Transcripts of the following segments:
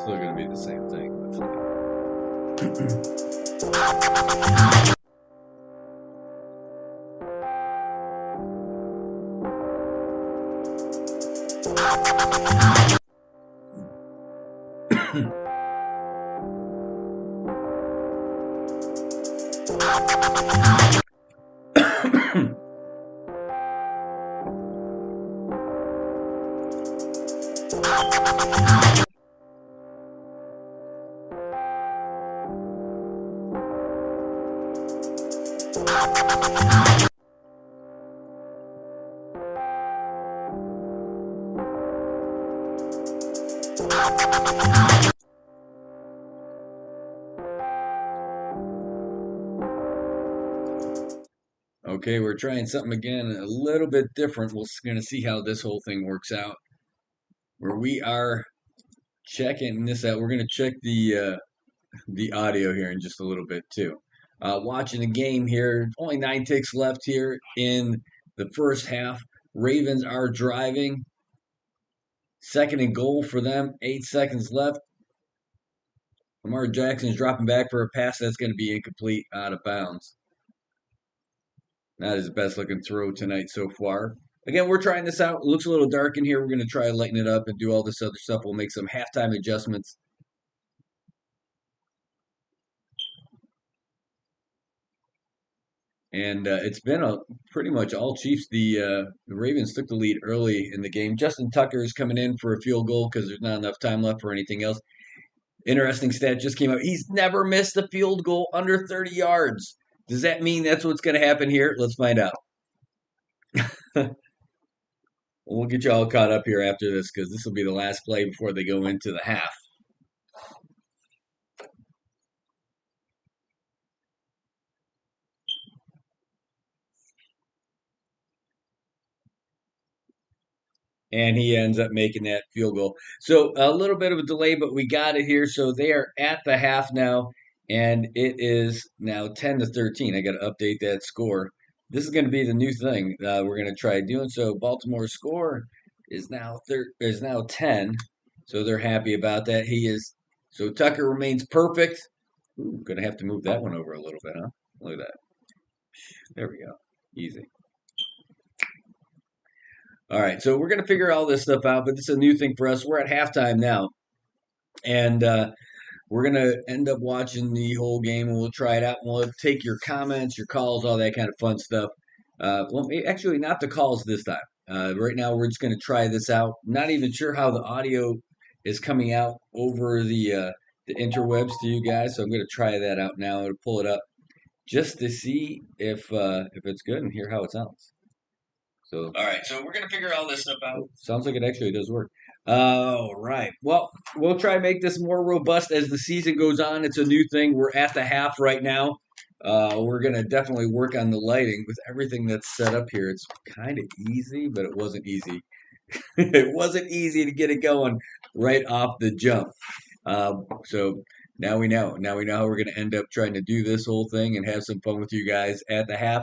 Still going to be the same thing. Okay, we're trying something again, a little bit different. We're going to see how this whole thing works out. Where we are checking this out. We're going to check the audio here in just a little bit too. Watching the game here. Only 9 ticks left here in the first half. Ravens are driving. 2nd and goal for them. 8 seconds left. Lamar Jackson's dropping back for a pass that's going to be incomplete, out of bounds. Not his best looking throw tonight so far. Again, we're trying this out. It looks a little dark in here. We're going to try to lighten it up and do all this other stuff. We'll make some halftime adjustments. And it's been pretty much all Chiefs. The Ravens took the lead early in the game. Justin Tucker is coming in for a field goal because there's not enough time left for anything else. Interesting stat just came out. He's never missed a field goal under 30 yards. Does that mean that's what's going to happen here? Let's find out. We'll get you all caught up here after this because this will be the last play before they go into the half. And he ends up making that field goal. So a little bit of a delay, but we got it here. So they are at the half now, and it is now 10-13. I got to update that score. This is going to be the new thing we're going to try doing. So Baltimore's score is now 10. So they're happy about that. So Tucker remains perfect. Ooh, gonna have to move that one over a little bit, huh? Look at that. There we go. Easy. All right, so we're gonna figure all this stuff out, but this is a new thing for us. We're at halftime now, and we're gonna end up watching the whole game, and we'll try it out. And we'll take your comments, your calls, all that kind of fun stuff. Well, actually, not the calls this time. Right now, we're just gonna try this out. Not even sure how the audio is coming out over the interwebs to you guys, so I'm gonna try that out now and pull it up just to see if it's good and hear how it sounds. So, all right, so we're going to figure all this stuff out. Sounds like it actually does work. All right. Well, we'll try to make this more robust as the season goes on. It's a new thing. We're at the half right now. We're going to definitely work on the lighting with everything that's set up here. It's kind of easy, but it wasn't easy. It wasn't easy to get it going right off the jump. So now we know. Now we know how we're going to end up trying to do this whole thing and have some fun with you guys at the half.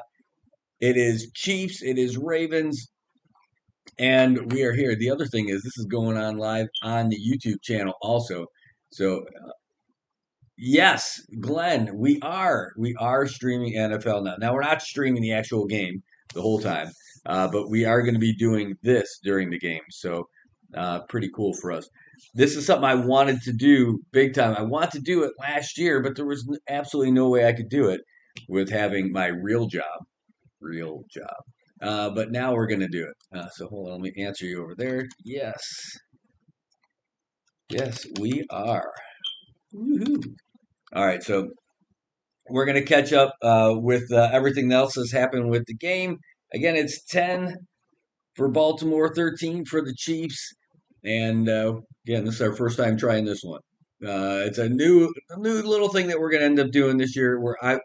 It is Chiefs. It is Ravens. And we are here. The other thing is this is going on live on the YouTube channel also. So, yes, Glenn, we are streaming NFL now. Now, we're not streaming the actual game the whole time, but we are going to be doing this during the game. So, pretty cool for us. This is something I wanted to do big time. I wanted to do it last year, but there was absolutely no way I could do it with having my real job. real job. But now we're gonna do it. So hold on, let me answer you over there. Yes, yes, we are. Woohoo! All right, so we're gonna catch up with everything else that's happened with the game. Again, it's 10 for Baltimore, 13 for the Chiefs, and again, this is our first time trying this one. It's a new little thing that we're gonna end up doing this year. Where I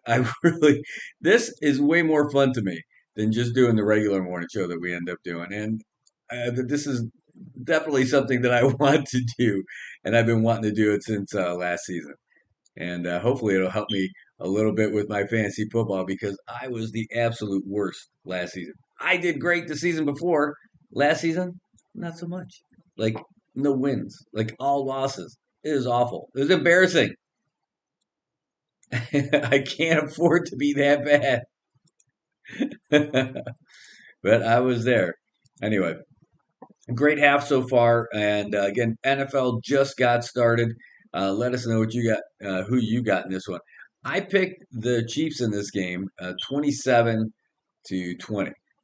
really, this is way more fun to me than just doing the regular morning show that we end up doing, and this is definitely something that I want to do, and I've been wanting to do it since last season, and hopefully it'll help me a little bit with my fantasy football because I was the absolute worst last season. I did great the season before. Last season, not so much. Like no wins, like all losses. It was awful. It was embarrassing. I can't afford to be that bad. But I was there. Anyway, great half so far. And again, NFL just got started. Let us know what you got, who you got in this one. I picked the Chiefs in this game, 27-20.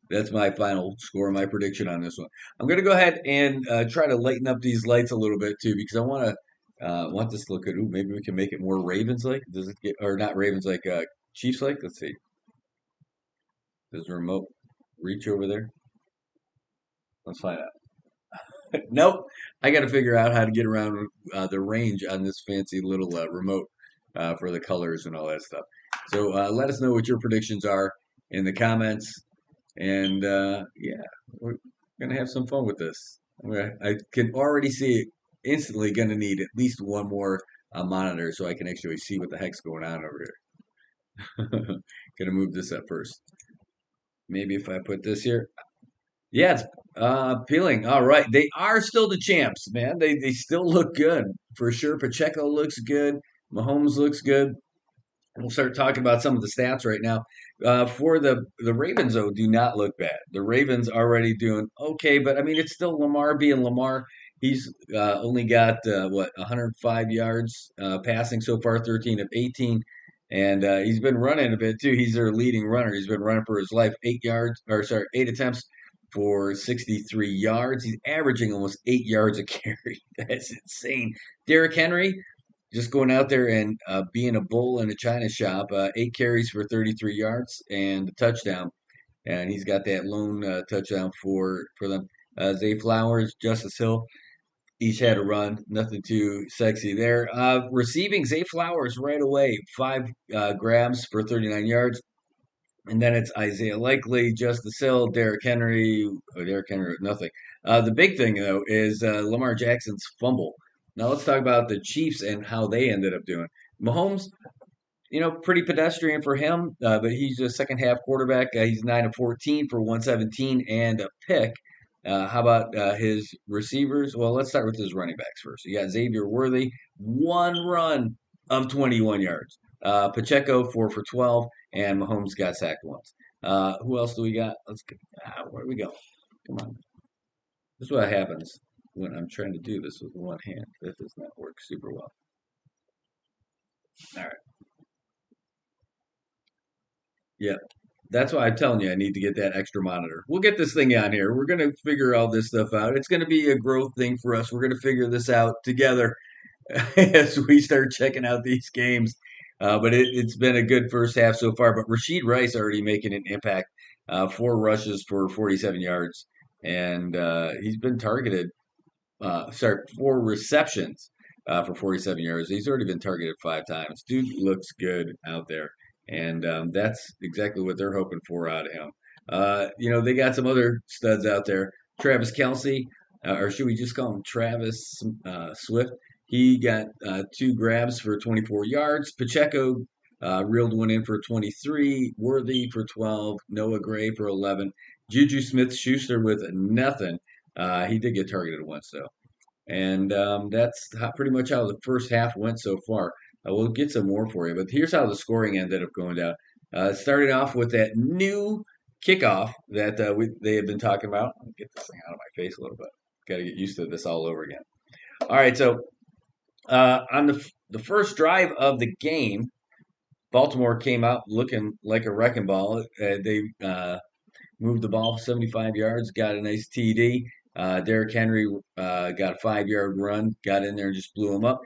That's my final score, my prediction on this one. I'm going to go ahead and try to lighten up these lights a little bit too, because I want this to look good. Ooh, maybe we can make it more Ravens like. Does it get or not Ravens like Chiefs like? Let's see. Does the remote reach over there? Let's find out. Nope. I got to figure out how to get around the range on this fancy little remote for the colors and all that stuff. So let us know what your predictions are in the comments. And yeah, we're gonna have some fun with this. I can already see it instantly gonna need at least one more monitor so I can actually see what the heck's going on over here. Gonna move this up first. Maybe if I put this here. Yeah, it's appealing. All right. They are still the champs, man. They still look good for sure. Pacheco looks good. Mahomes looks good. We'll start talking about some of the stats right now. For the Ravens, though, do not look bad. The Ravens already doing okay, but I mean, it's still Lamar being Lamar. He's only got 105 yards passing so far, 13 of 18, and he's been running a bit too. He's their leading runner. He's been running for his life, 8 yards, or sorry, 8 attempts for 63 yards. He's averaging almost 8 yards a carry. That's insane. Derrick Henry, just going out there and being a bull in a china shop. 8 carries for 33 yards and a touchdown, and he's got that lone touchdown for them. Zay Flowers, Justice Hill, each had a run. Nothing too sexy there. Receiving Zay Flowers right away, 5 grabs for 39 yards. And then it's Isaiah Likely, Justice Hill, Derrick Henry. Oh, Derrick Henry, nothing. The big thing, though, is Lamar Jackson's fumble. Now let's talk about the Chiefs and how they ended up doing. Mahomes, pretty pedestrian for him, but he's a second half quarterback. He's 9 of 14 for 117 and a pick. How about his receivers? Well, let's start with his running backs first. You got Xavier Worthy, one run of 21 yards. Pacheco, 4 for 12, and Mahomes got sacked once. Who else do we got? Let's go. Where do we go? Come on. This is what happens when I'm trying to do this with one hand. That does not work super well. All right. Yeah. That's why I'm telling you I need to get that extra monitor. We'll get this thing on here. We're going to figure all this stuff out. It's going to be a growth thing for us. We're going to figure this out together as we start checking out these games. But it's been a good first half so far. But Rashid Rice already making an impact. 4 rushes for 47 yards. And he's been targeted. 4 receptions for 47 yards. He's already been targeted 5 times. Dude looks good out there. And that's exactly what they're hoping for out of him. They got some other studs out there. Travis Kelsey, or should we just call him Travis Swift? He got 2 grabs for 24 yards. Pacheco reeled one in for 23. Worthy for 12. Noah Gray for 11. Juju Smith-Schuster with nothing. He did get targeted once, though. And that's pretty much how the first half went so far. We'll get some more for you, but here's how the scoring ended up going down. Starting off with that new kickoff that they have been talking about. Let me get this thing out of my face a little bit. Got to get used to this all over again. All right, so on the first drive of the game, Baltimore came out looking like a wrecking ball. They moved the ball 75 yards, got a nice TD. Derrick Henry got a 5 yard run, got in there and just blew him up.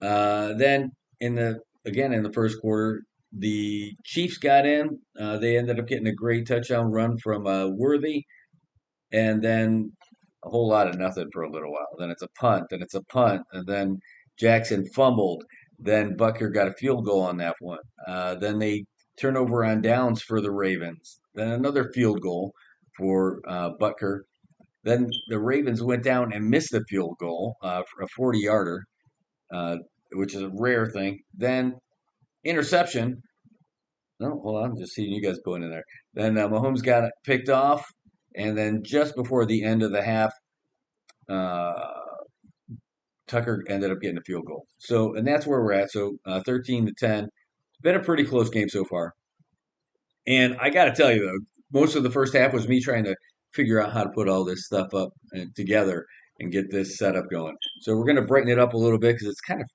Then in the first quarter, the Chiefs got in. They ended up getting a great touchdown run from Worthy, and then a whole lot of nothing for a little while. Then it's a punt, then it's a punt, and then Jackson fumbled. Then Bucker got a field goal on that one. Then they turn over on downs for the Ravens. Then another field goal for Butker. Then the Ravens went down and missed the field goal for a 40-yarder, uh, which is a rare thing. Then interception. No, hold on, I'm just seeing you guys going in there. Then Mahomes got it picked off, and then just before the end of the half, uh, Tucker ended up getting a field goal. So, and that's where we're at. So, 13-10. It's been a pretty close game so far. And I got to tell you though, most of the first half was me trying to figure out how to put all this stuff up and together and get this setup going. So we're going to brighten it up a little bit because it's kind of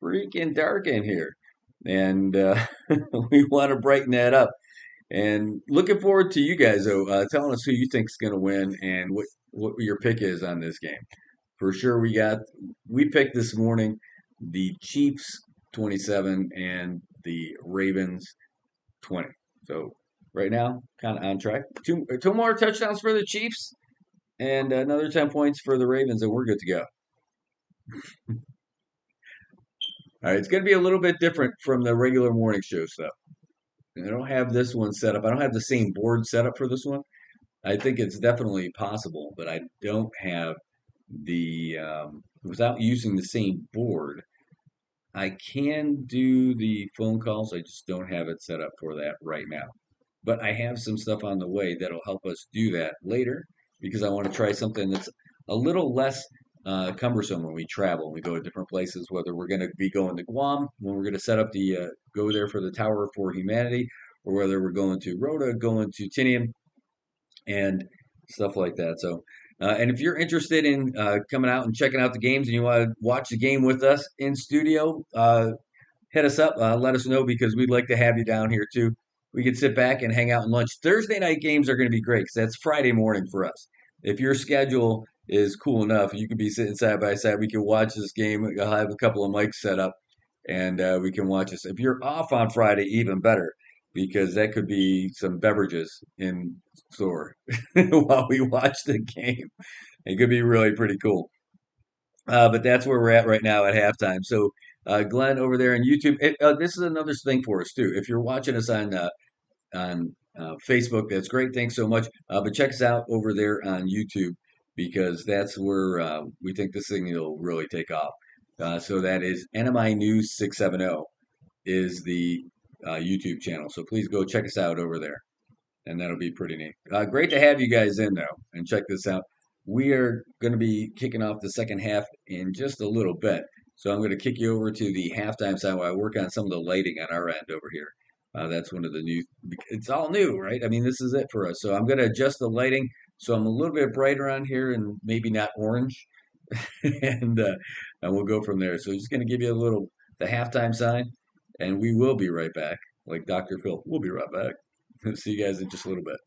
freaking dark in here, and we want to brighten that up. And looking forward to you guys though, telling us who you think is going to win and what your pick is on this game. For sure, we picked this morning the Chiefs 27 and the Ravens 20. So right now, kind of on track. Two more touchdowns for the Chiefs and another 10 points for the Ravens, and we're good to go. All right, it's going to be a little bit different from the regular morning show stuff. I don't have this one set up. I don't have the same board set up for this one. I think it's definitely possible, but I don't have without using the same board. I can do the phone calls. I just don't have it set up for that right now. But I have some stuff on the way that'll help us do that later because I want to try something that's a little less cumbersome when we travel. We go to different places, whether we're going to be going to Guam, when we're going to set up go there for the Tower for Humanity, or whether we're going to Rhoda, going to Tinian, and stuff like that. So, and if you're interested in coming out and checking out the games and you want to watch the game with us in studio, hit us up. Let us know because we'd like to have you down here too. We could sit back and hang out and lunch. Thursday night games are going to be great because that's Friday morning for us. If your schedule is cool enough, you can be sitting side by side. We can watch this game. I'll have a couple of mics set up and we can watch this. If you're off on Friday, even better because that could be some beverages in store while we watch the game. It could be really pretty cool. But that's where we're at right now at halftime. So, Glenn over there on YouTube, this is another thing for us too. If you're watching us on Facebook, that's great. Thanks so much. But check us out over there on YouTube because that's where we think this thing will really take off. So that is NMI News 670 is the YouTube channel. So please go check us out over there, and that'll be pretty neat. Great to have you guys in though, and check this out. We are going to be kicking off the second half in just a little bit. So I'm going to kick you over to the halftime side while I work on some of the lighting on our end over here. That's one of the new, it's all new, right? I mean, this is it for us. So I'm going to adjust the lighting so I'm a little bit brighter on here and maybe not orange. and we'll go from there. So just going to give you the halftime sign, and we will be right back. Like Dr. Phil, we'll be right back. See you guys in just a little bit.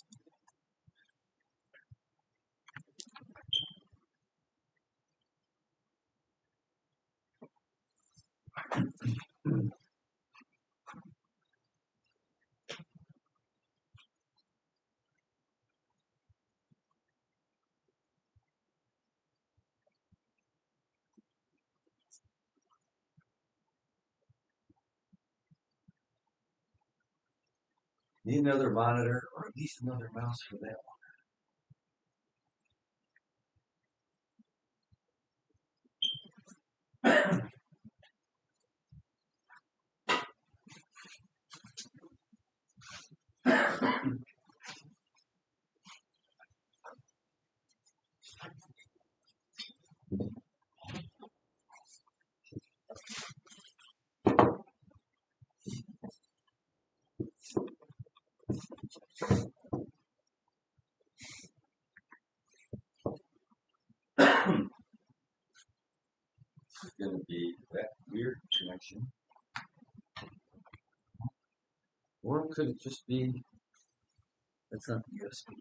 Need another monitor or at least another mouse for that one. It's going to be that weird connection. could it just be? That's not the USB.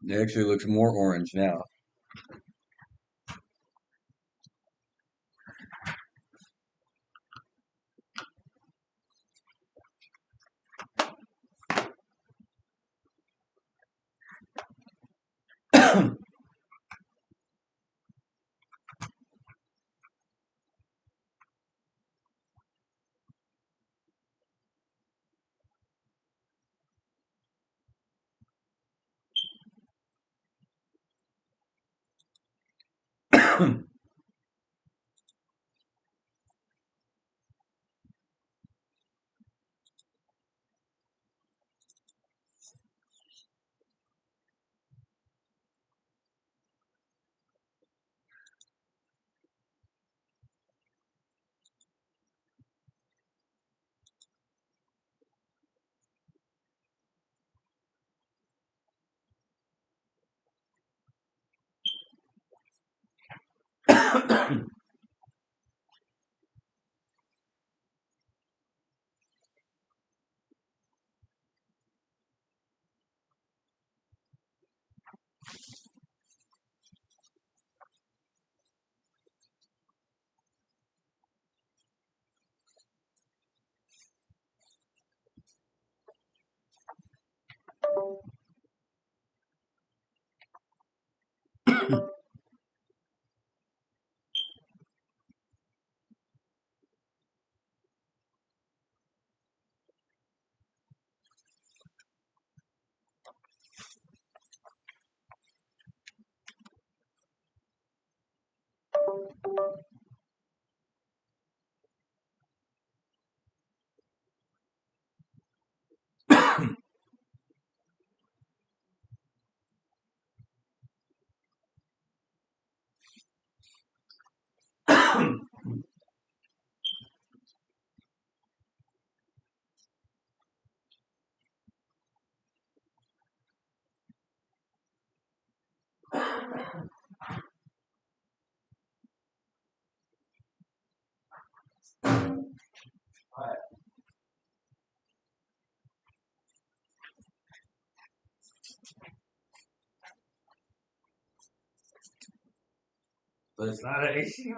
It actually looks more orange now. But it's not an AC.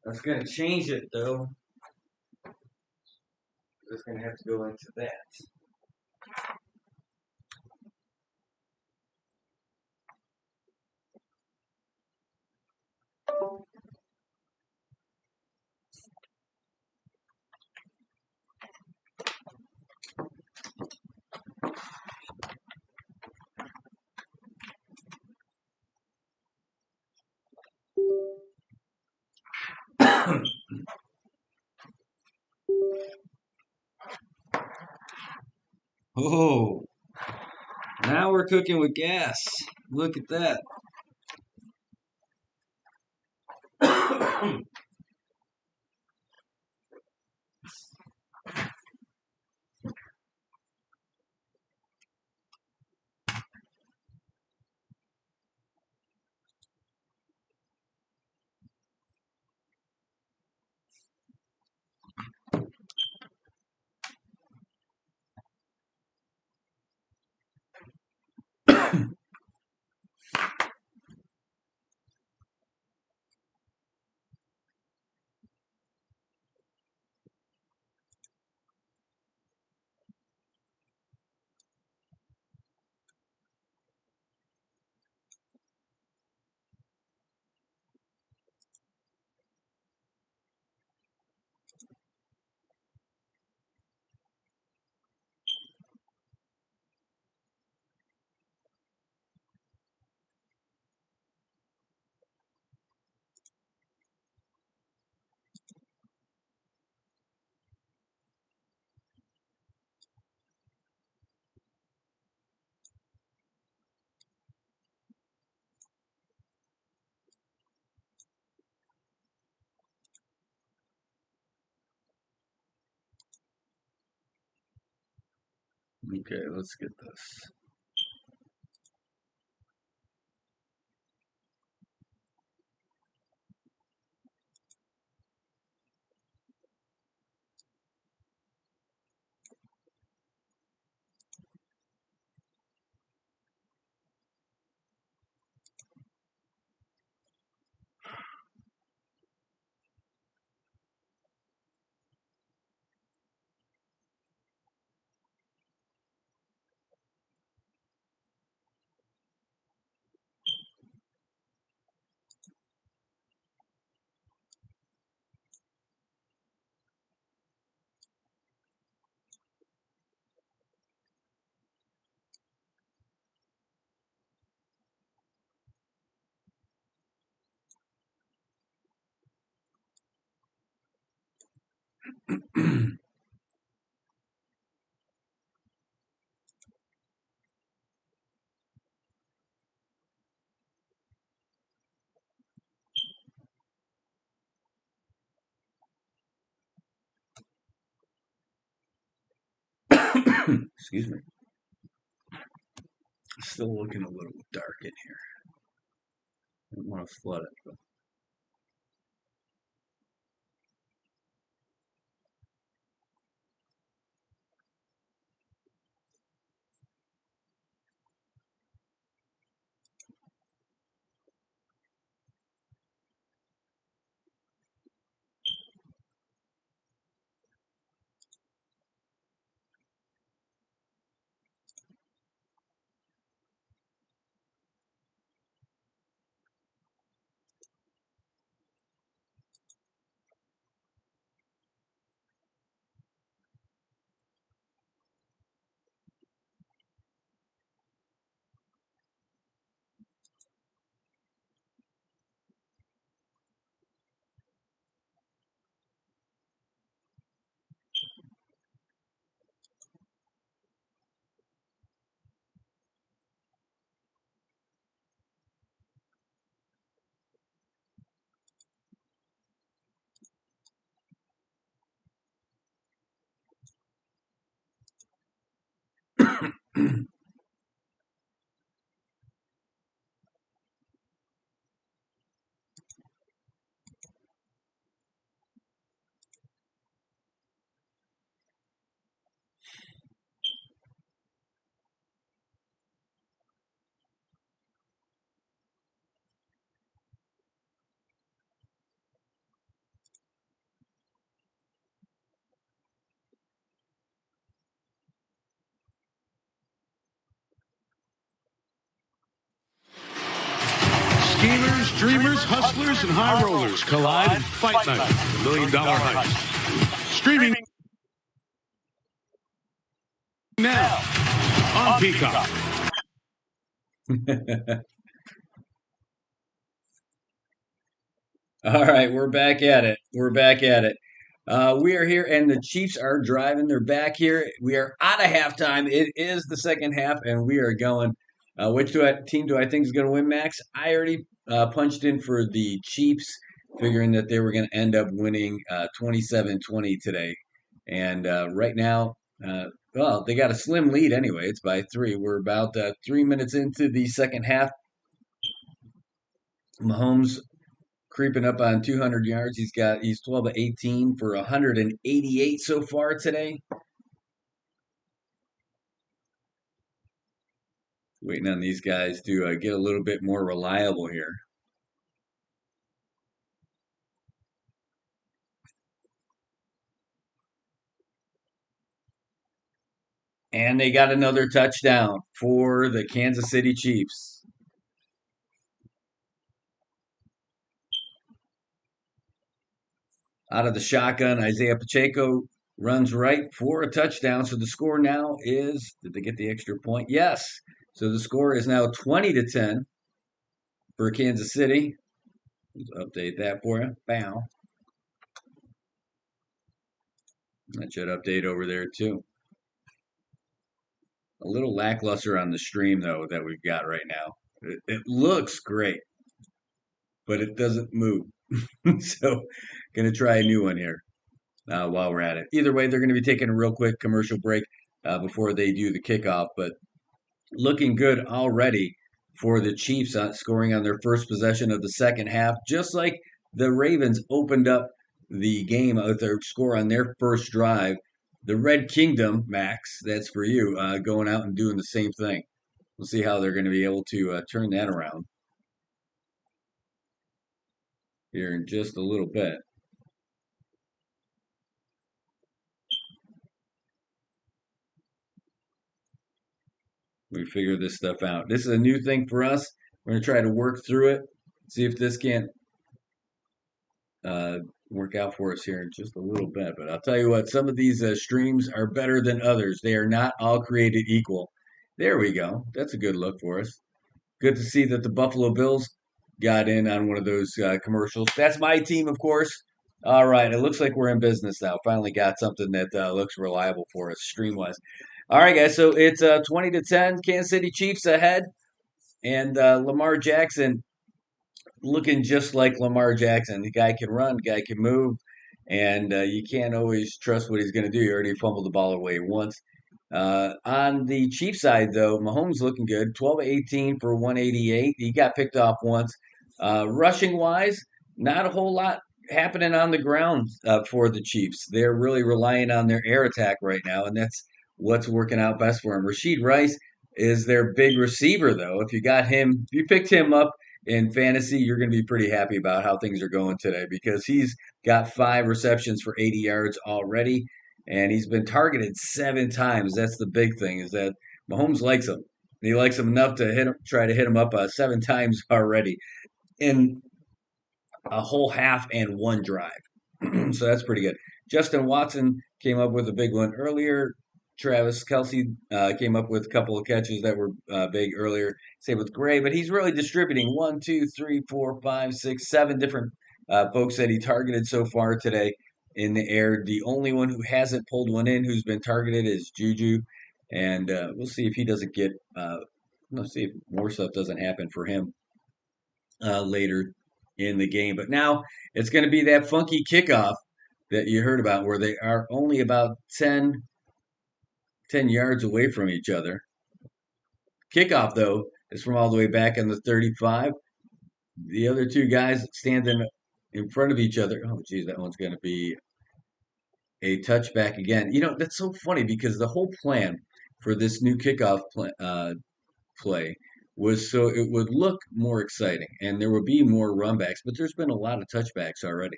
That's going to change it, though. It's going to have to go into that. Oh, now we're cooking with gas. Look at that. Okay, let's get this. Excuse me. Still looking a little dark in here. I don't want to flood it, but Schemers, dreamers, hustlers, and high rollers collide in Fight Night, the $1 Million Heist. Streaming now on Peacock. All right, we're back at it. We're back at it. We are here, and the Chiefs are driving. They're back here. We are out of halftime. It is the second half, and we are going. Team do I think is going to win, Max? I already punched in for the Chiefs, figuring that they were going to end up winning 27-20 today. And right now, well, they got a slim lead anyway. It's by 3. We're about 3 minutes into the second half. Mahomes creeping up on 200 yards. He's 12 to 18 for 188 so far today. Waiting on these guys to get a little bit more reliable here. And they got another touchdown for the Kansas City Chiefs. Out of the shotgun, Isaiah Pacheco runs right for a touchdown. So the score now is, did they get the extra point? Yes. So the score is now 20-10 for Kansas City. Let's update that for you. Bow. That should update over there too. A little lackluster on the stream though that we've got right now. It looks great, but it doesn't move. So, gonna try a new one here while we're at it. Either way, they're going to be taking a real quick commercial break. before they do the kickoff. But looking good already for the Chiefs scoring on their first possession of the second half, just like the Ravens opened up the game with their score on their first drive. The Red Kingdom, Max, that's for you, going out and doing the same thing. We'll see how they're going to be able to turn that around here in just a little bit. We figure this stuff out. This is a new thing for us. We're going to try to work through it, see if this can't uh, work out for us here in just a little bit. But I'll tell you what, some of these streams are better than others. They are not all created equal. There we go. That's a good look for us. Good to see that the Buffalo Bills got in on one of those commercials. That's my team, of course. All right, it looks like we're in business now. Finally got something that looks reliable for us stream-wise. All right, guys. So it's 20-10, Kansas City Chiefs ahead, and Lamar Jackson looking just like Lamar Jackson. The guy can run, the guy can move, and you can't always trust what he's going to do. He already fumbled the ball away once. On the Chiefs side, though, Mahomes looking good, 12-18 for 188. He got picked off once. Rushing wise, not a whole lot happening on the ground for the Chiefs. They're really relying on their air attack right now, and that's what's working out best for them. Rashid Rice is their big receiver, though. If you got him, if you picked him up in fantasy, you're going to be pretty happy about how things are going today because he's got 5 receptions for 80 yards already, and he's been targeted 7 times. That's the big thing, is that Mahomes likes him. He likes him enough to try to hit him up 7 times already in a whole half and 1 drive. So that's pretty good. Justin Watson came up with a big one earlier. Travis Kelce came up with a couple of catches that were big earlier. Same with Gray, but he's really distributing 1, 2, 3, 4, 5, 6, 7 different folks that he targeted so far today in the air. The only one who hasn't pulled one in who's been targeted is Juju, and we'll see if he doesn't get. We'll see if more stuff doesn't happen for him later in the game. But now it's going to be that funky kickoff that you heard about, where they are only about 10 yards away from each other. Kickoff, though, is from all the way back in the 35. The other 2 guys standing in front of each other. Oh, geez, that one's going to be a touchback again. You know, that's so funny because the whole plan for this new kickoff play was so it would look more exciting and there would be more runbacks, but there's been a lot of touchbacks already.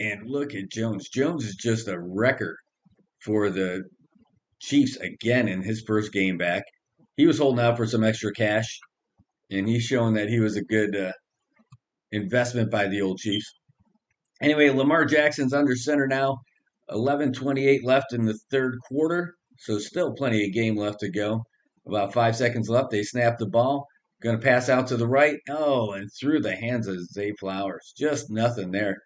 And look at Jones. Jones is just a record for the Chiefs again in his first game back. He was holding out for some extra cash, and he's showing that he was a good investment by the old Chiefs. Anyway, Lamar Jackson's under center now. 11:28 left in the third quarter, so still plenty of game left to go. About 5 seconds left. They snap the ball. Going to pass out to the right. Oh, and through the hands of Zay Flowers. Just nothing there.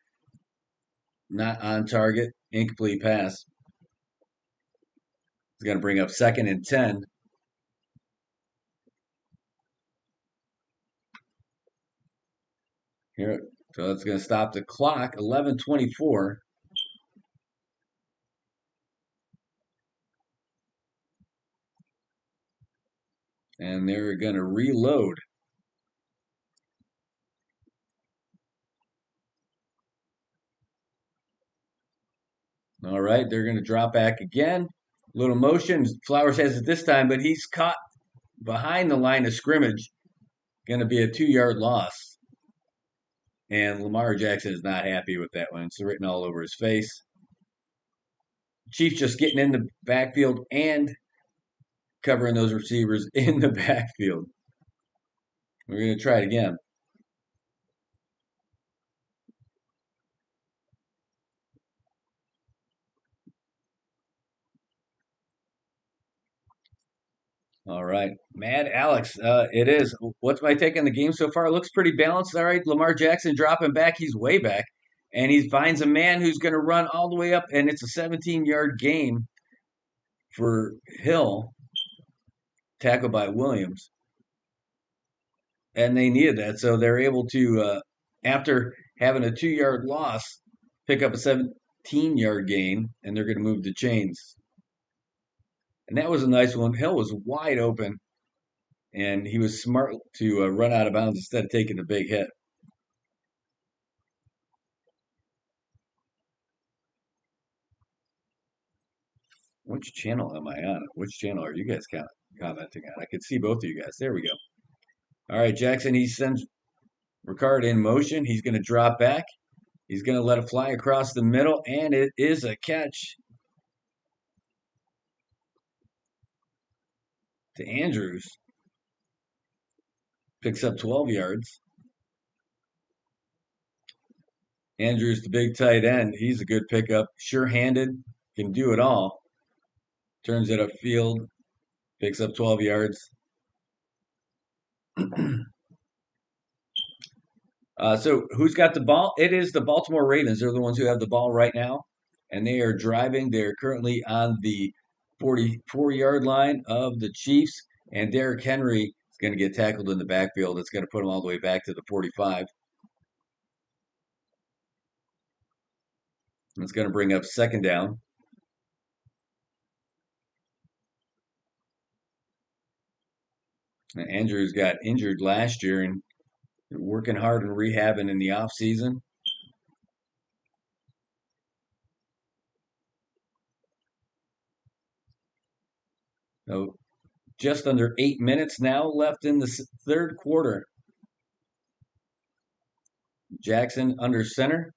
Not on target. Incomplete pass. It's going to bring up 2nd and 10. Here, so it's going to stop the clock. 11:24. And they're going to reload. All right, they're going to drop back again. Little motion. Flowers has it this time, but he's caught behind the line of scrimmage. Going to be a 2-yard loss. And Lamar Jackson is not happy with that one. It's written all over his face. Chiefs just getting in the backfield and covering those receivers in the backfield. We're going to try it again. All right. Mad Alex, it is. What's my take on the game so far? It looks pretty balanced. All right. Lamar Jackson dropping back. He's way back. And he finds a man who's going to run all the way up. And it's a 17-yard gain for Hill, tackled by Williams. And they needed that. So they're able to, after having a 2-yard loss, pick up a 14-yard gain, and they're going to move the chains. And that was a nice one. Hill was wide open, and he was smart to run out of bounds instead of taking the big hit. Which channel am I on? Which channel are you guys commenting on? I can see both of you guys. There we go. All right, Jackson, he sends Ricard in motion. He's going to drop back. He's going to let it fly across the middle, and it is a catch to Andrews. Picks up 12 yards. Andrews, the big tight end. He's a good pickup. Sure-handed. Can do it all. Turns it upfield. Picks up 12 yards. So who's got the ball? It is the Baltimore Ravens. They're the ones who have the ball right now, and they are driving. They're currently on the 44-yard line of the Chiefs, and Derrick Henry is going to get tackled in the backfield. It's going to put him all the way back to the 45. It's going to bring up second down. And Andrews got injured last year and working hard and rehabbing in the offseason. So just under 8 minutes now left in the third quarter. Jackson under center.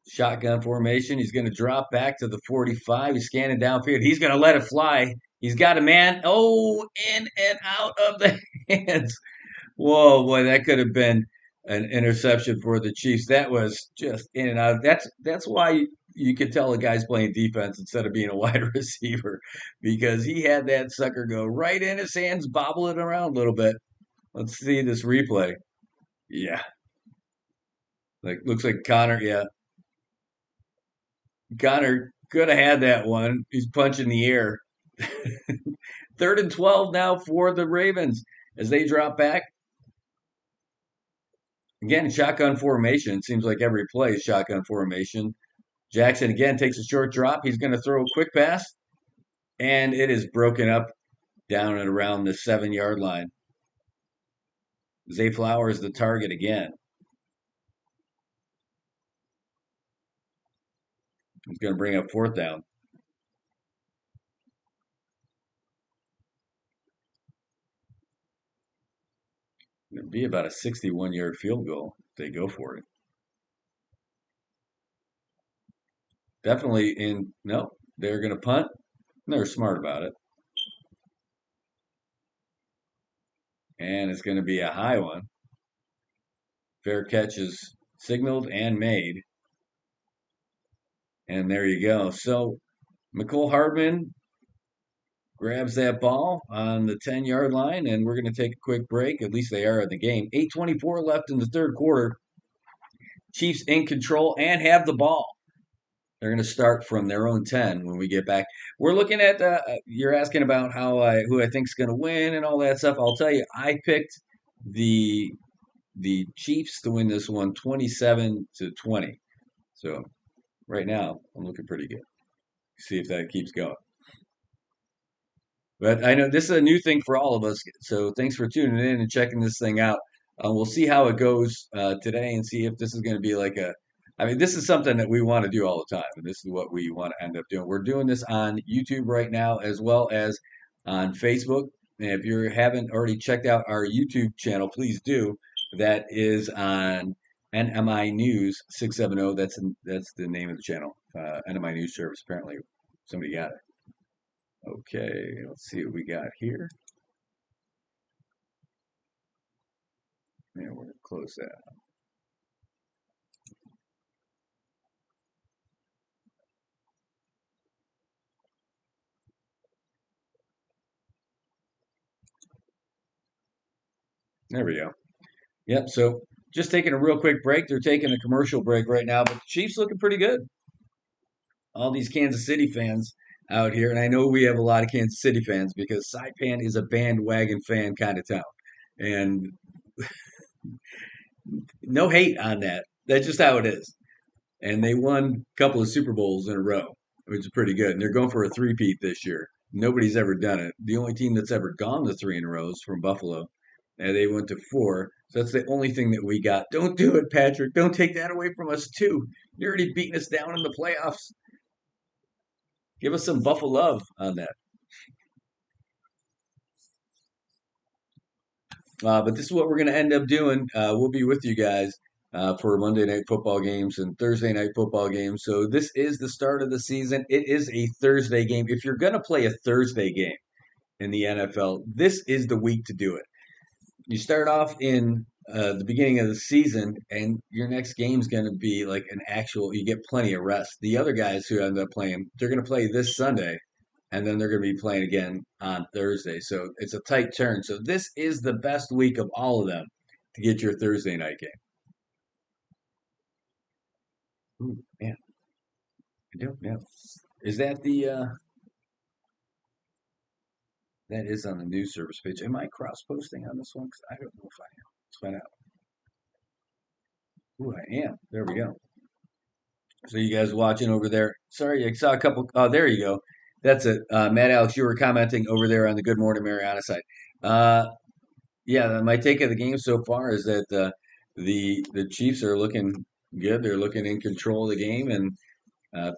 Shotgun formation. He's going to drop back to the 45. He's scanning downfield. He's going to let it fly. He's got a man. Oh, in and out of the hands. Whoa, boy, that could have been an interception for the Chiefs. That was just in and out. That's why you could tell a guy's playing defense instead of being a wide receiver, because he had that sucker go right in his hands, bobble it around a little bit. Let's see this replay. Yeah. Looks like Connor, yeah. Connor could have had that one. He's punching the air. Third and 12 now for the Ravens as they drop back. Again, shotgun formation. It seems like every play is shotgun formation. Jackson again takes a short drop. He's going to throw a quick pass, and it is broken up down and around the 7-yard line. Zay Flowers the target again. He's going to bring up fourth down. It'd be about a 61-yard field goal if they go for it. Definitely no, they're going to punt. They're smart about it. And it's going to be a high one. Fair catch is signaled and made. And there you go. So McCole Hardman grabs that ball on the 10-yard line, and we're going to take a quick break. At least they are in the game. 8:24 left in the third quarter. Chiefs in control and have the ball. They're going to start from their own 10 when we get back. We're looking at, you're asking about who I think is going to win and all that stuff. I'll tell you, I picked the Chiefs to win this one 27-20. So right now, I'm looking pretty good. See if that keeps going. But I know this is a new thing for all of us. So thanks for tuning in and checking this thing out. We'll see how it goes today and see if this is going to be this is something that we want to do all the time. And this is what we want to end up doing. We're doing this on YouTube right now as well as on Facebook. And if you haven't already checked out our YouTube channel, please do. That is on NMI News 670. That's the name of the channel. NMI News Service. Apparently, somebody got it. Okay, let's see what we got here. Yeah, we're going to close that. There we go. Yep, so just taking a real quick break. They're taking a commercial break right now, but the Chiefs looking pretty good. All these Kansas City fans out here, and I know we have a lot of Kansas City fans because Saipan is a bandwagon fan kind of town. And no hate on that. That's just how it is. and they won a couple of Super Bowls in a row, which is pretty good. And they're going for a three-peat this year. Nobody's ever done it. The only team that's ever gone to three in a row is from Buffalo, and they went to four. So that's the only thing that we got. Don't do it, Patrick. Don't take that away from us too. You're already beating us down in the playoffs. Give us some Buffalo love on that. But this is what we're going to end up doing. We'll be with you guys for Monday night football games and Thursday night football games. So this is the start of the season. It is a Thursday game. If you're going to play a Thursday game in the NFL, this is the week to do it. You start off in the beginning of the season, and your next game is going to be like an actual. You get plenty of rest. The other guys who end up playing, they're going to play this Sunday, and then they're going to be playing again on Thursday. So it's a tight turn. So this is the best week of all of them to get your Thursday night game. Ooh, man, I don't know. Is that the that is on the news service page? Am I cross posting on this one? 'Cause I don't know if I am. Let's find out. Ooh, I am. There we go. So you guys watching over there? Sorry, I saw a couple. Oh, there you go. That's it. Matt Alex, you were commenting over there on the Good Morning Mariana side. Uh, Yeah, my take of the game so far is that the Chiefs are looking good. They're looking in control of the game and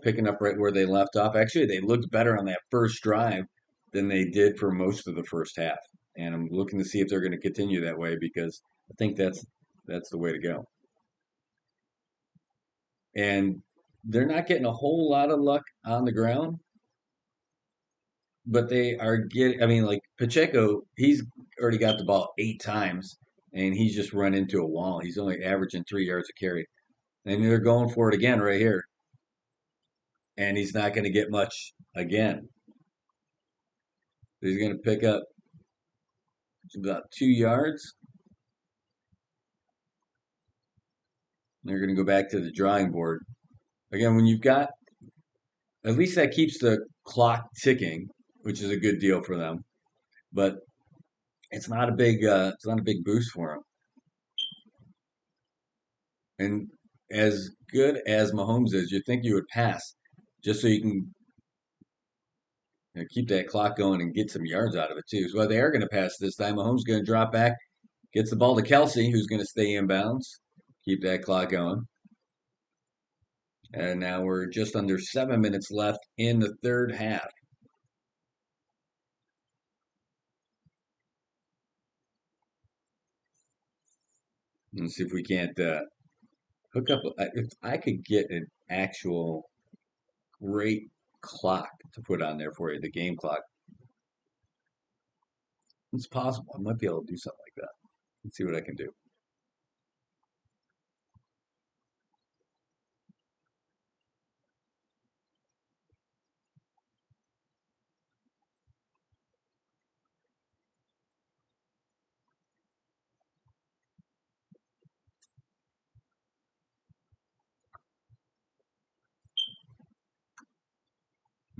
picking up right where they left off. Actually, they looked better on that first drive than they did for most of the first half. And I'm looking to see if they're going to continue that way because I think that's the way to go. And they're not getting a whole lot of luck on the ground, but they are getting. I mean, like Pacheco, he's already got the ball 8 times, and he's just run into a wall. He's only averaging 3 yards a carry, and they're going for it again right here, and he's not going to get much again. He's going to pick up about 2 yards. They're going to go back to the drawing board again. When you've got at least that keeps the clock ticking, which is a good deal for them, but it's not a big boost for them. And as good as Mahomes is, you'd think you would pass just so you can keep that clock going and get some yards out of it too. So they are going to pass this time. Mahomes going to drop back, gets the ball to Kelsey, who's going to stay in bounds, keep that clock going. And now we're just under 7 minutes left in the third half. Let's see if we can't hook up. If I could get an actual great clock to put on there for you, the game clock, it's possible. I might be able to do something like that. Let's see what I can do.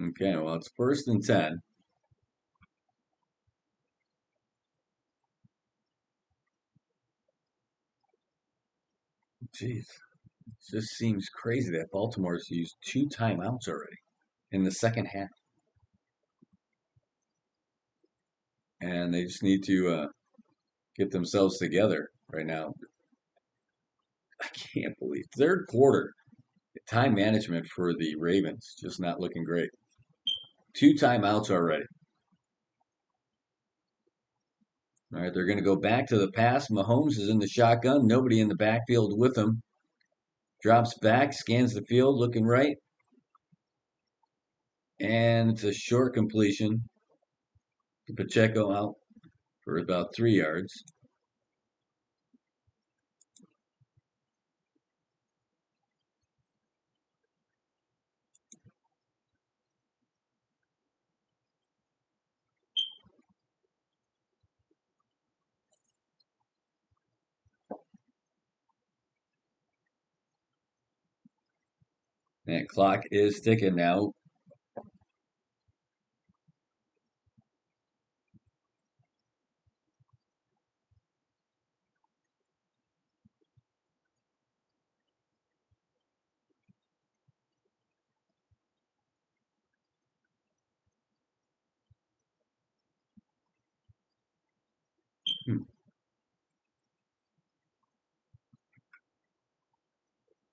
Okay, well, it's 1st and 10. Jeez, it just seems crazy that Baltimore's used 2 timeouts already in the second half. And they just need to get themselves together right now. I can't believe third quarter time management for the Ravens just not looking great. 2 timeouts already. All right, they're going to go back to the pass. Mahomes is in the shotgun. Nobody in the backfield with him. Drops back, scans the field, looking right. And it's a short completion to Pacheco out for about 3 yards. That clock is ticking now.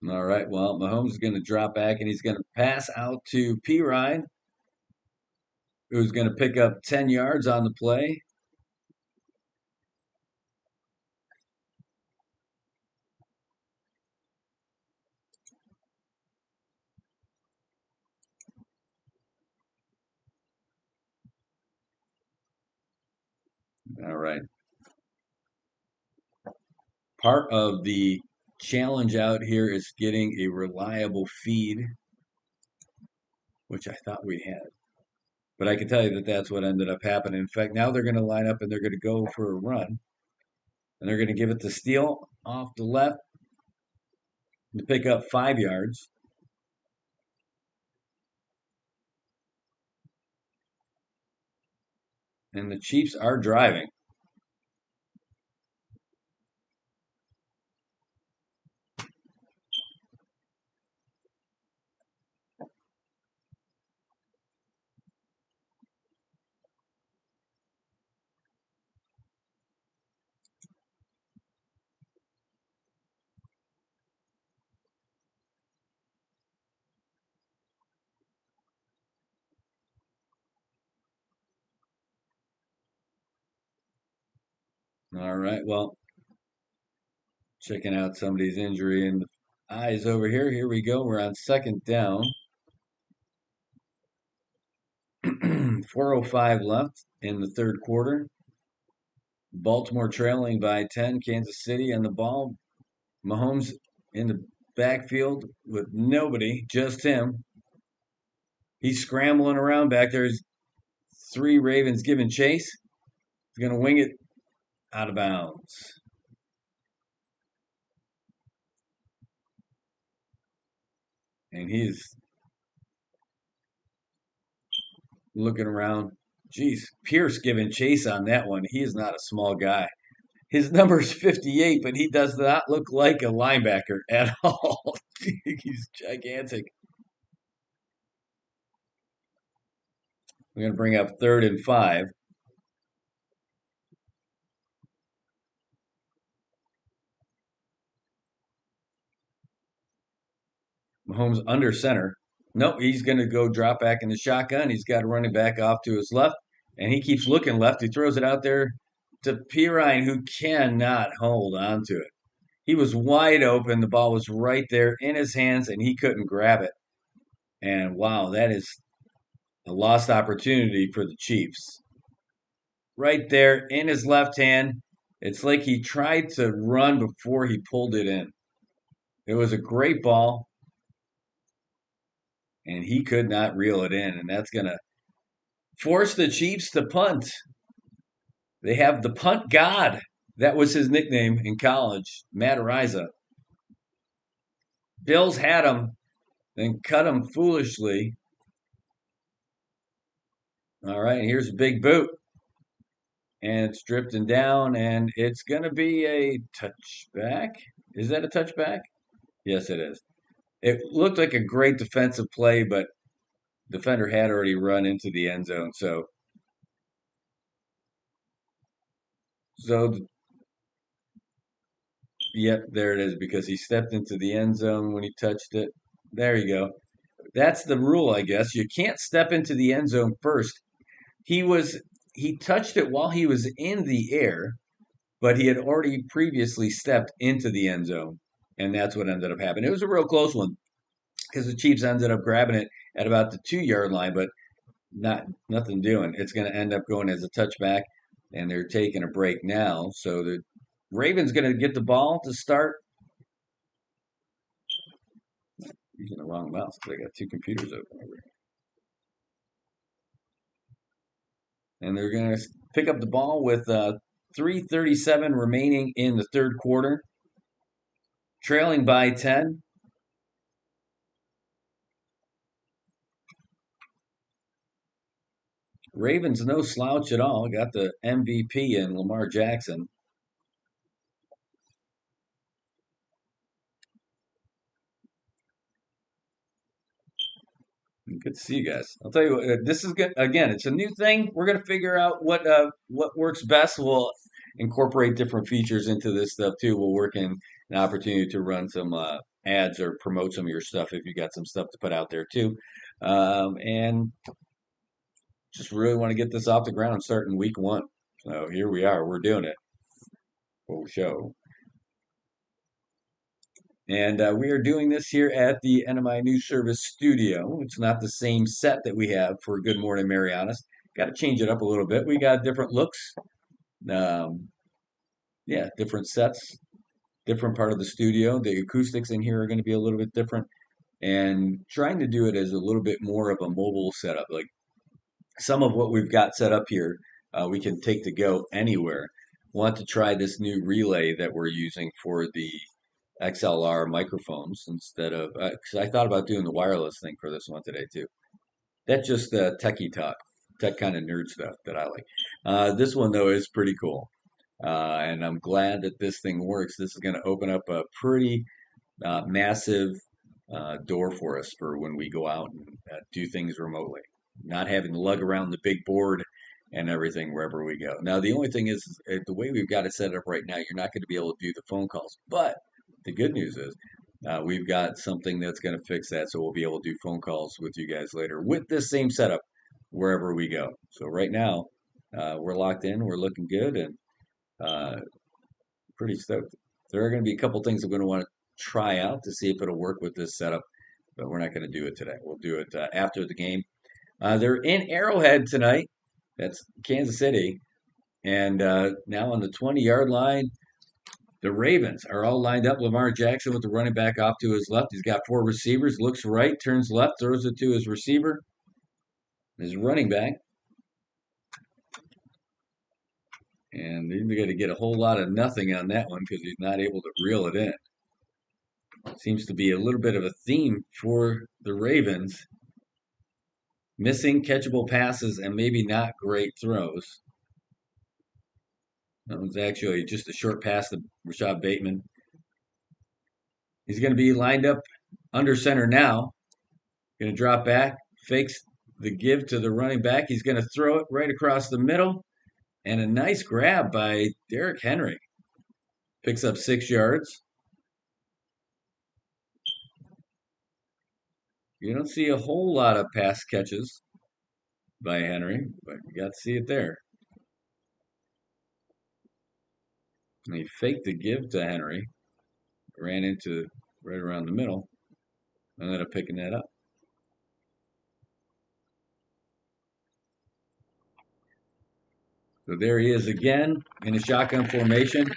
All right. Well, Mahomes is going to drop back and he's going to pass out to P. Ryan, who's going to pick up 10 yards on the play. All right. Part of the challenge out here is getting a reliable feed, which I thought we had. But I can tell you that that's what ended up happening. In fact, now they're going to line up and they're going to go for a run. And they're going to give it to Steele off the left to pick up 5 yards. And the Chiefs are driving. All right. Well, checking out somebody's injury in the eyes over here. Here we go. We're on second down. 4:05 left in the third quarter. Baltimore trailing by 10. Kansas City and the ball. Mahomes in the backfield with nobody, just him. He's scrambling around back there. There's 3 Ravens giving chase. He's going to wing it out of bounds. And he's looking around. Geez, Pierce giving chase on that one. He is not a small guy. His number is 58, but he does not look like a linebacker at all. He's gigantic. We're going to bring up 3rd and 5. Mahomes under center. Nope, he's going to go drop back in the shotgun. He's got a running back off to his left, and he keeps looking left. He throws it out there to Pirine, who cannot hold on to it. He was wide open. The ball was right there in his hands, and he couldn't grab it. And wow, that is a lost opportunity for the Chiefs. Right there in his left hand. It's like he tried to run before he pulled it in. It was a great ball, and he could not reel it in. And that's going to force the Chiefs to punt. They have the punt god. That was his nickname in college, Matt Ariza. Bills had him, then cut him foolishly. All right, here's a big boot. And it's drifting down, and it's going to be a touchback. Is that a touchback? Yes, it is. It looked like a great defensive play, but defender had already run into the end zone. So yep, there it is, because he stepped into the end zone when he touched it. There you go. That's the rule, I guess. You can't step into the end zone first. He touched it while he was in the air, but he had already previously stepped into the end zone, and that's what ended up happening. It was a real close one because the Chiefs ended up grabbing it at about the 2-yard line, but nothing doing. It's going to end up going as a touchback, and they're taking a break now. So the Ravens going to get the ball to start. Using the wrong mouse because I got 2 computers open over here. And they're going to pick up the ball with 3:37 remaining in the third quarter, trailing by 10. Ravens no slouch at all. Got the MVP in Lamar Jackson. Good to see you guys. I'll tell you what, this is good. Again, it's a new thing. We're going to figure out what works best. We'll incorporate different features into this stuff too. We'll work in an opportunity to run some ads or promote some of your stuff if you got some stuff to put out there too. And just really want to get this off the ground starting week 1. So here we are. We're doing it. Full show. And we are doing this here at the NMI News Service studio. It's not the same set that we have for Good Morning Marianas. Got to change it up a little bit. We got different looks. Yeah, different sets, different part of the studio. The acoustics in here are going to be a little bit different. And trying to do it as a little bit more of a mobile setup. Like some of what we've got set up here, we can take to go anywhere. Want to try this new relay that we're using for the XLR microphones instead of, 'cause I thought about doing the wireless thing for this one today too. That's just techie talk, tech kind of nerd stuff that I like. This one though is pretty cool. And I'm glad that this thing works. This is going to open up a pretty massive door for us for when we go out and do things remotely, not having to lug around the big board and everything wherever we go. Now, the only thing is the way we've got it set up right now, you're not going to be able to do the phone calls. But the good news is we've got something that's going to fix that, so we'll be able to do phone calls with you guys later with this same setup wherever we go. So right now, we're locked in, we're looking good, and pretty stoked. There are going to be a couple things I'm going to want to try out to see if it'll work with this setup, but we're not going to do it today. We'll do it after the game. They're in Arrowhead tonight. That's Kansas City. And now on the 20-yard line, the Ravens are all lined up. Lamar Jackson with the running back off to his left. He's got 4 receivers, looks right, turns left, throws it to his receiver, his running back. And he's going to get a whole lot of nothing on that one because he's not able to reel it in. Seems to be a little bit of a theme for the Ravens. Missing catchable passes and maybe not great throws. That was actually just a short pass to Rashad Bateman. He's going to be lined up under center now. Going to drop back, fakes the give to the running back. He's going to throw it right across the middle. And a nice grab by Derrick Henry. Picks up 6 yards. You don't see a whole lot of pass catches by Henry, but you got to see it there. And he faked the give to Henry, ran into right around the middle, and ended up picking that up. So there he is again in a shotgun formation.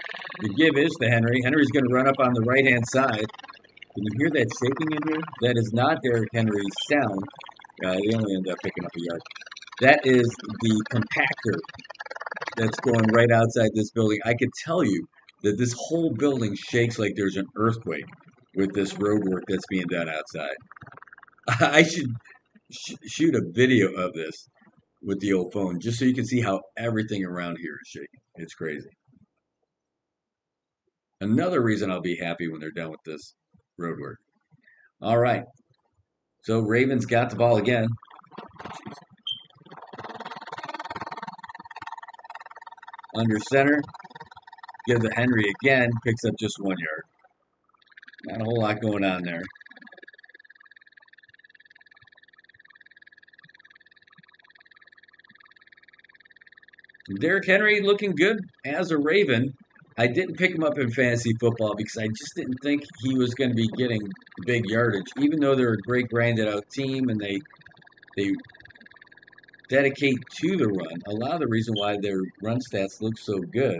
The give is to Henry. Henry's going to run up on the right-hand side. Can you hear that shaking in here? That is not Derrick Henry's sound. He only ended up picking up a yard. That is the compactor that's going right outside this building. I could tell you that this whole building shakes like there's an earthquake with this road work that's being done outside. I should shoot a video of this with the old phone just so you can see how everything around here is shaking. It's crazy. Another reason I'll be happy when they're done with this road work. All right. So Ravens got the ball again. Under center. Give to Henry again. Picks up just 1 yard. Not a whole lot going on there. Derrick Henry looking good as a Raven. I didn't pick him up in fantasy football because I just didn't think he was going to be getting big yardage, even though they're a great grinded out team and they dedicate to the run. A lot of the reason why their run stats look so good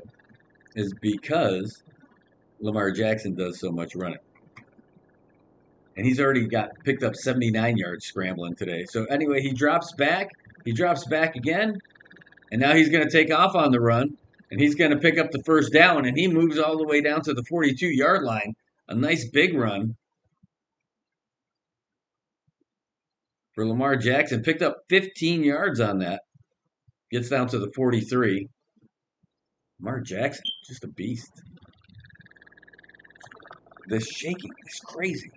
is because Lamar Jackson does so much running. And he's already got picked up 79 yards scrambling today. So anyway, he drops back. He drops back again. And now he's going to take off on the run. And he's going to pick up the first down. And he moves all the way down to the 42-yard line. A nice big run for Lamar Jackson. Picked up 15 yards on that. Gets down to the 43. Lamar Jackson, just a beast. The shaking is crazy.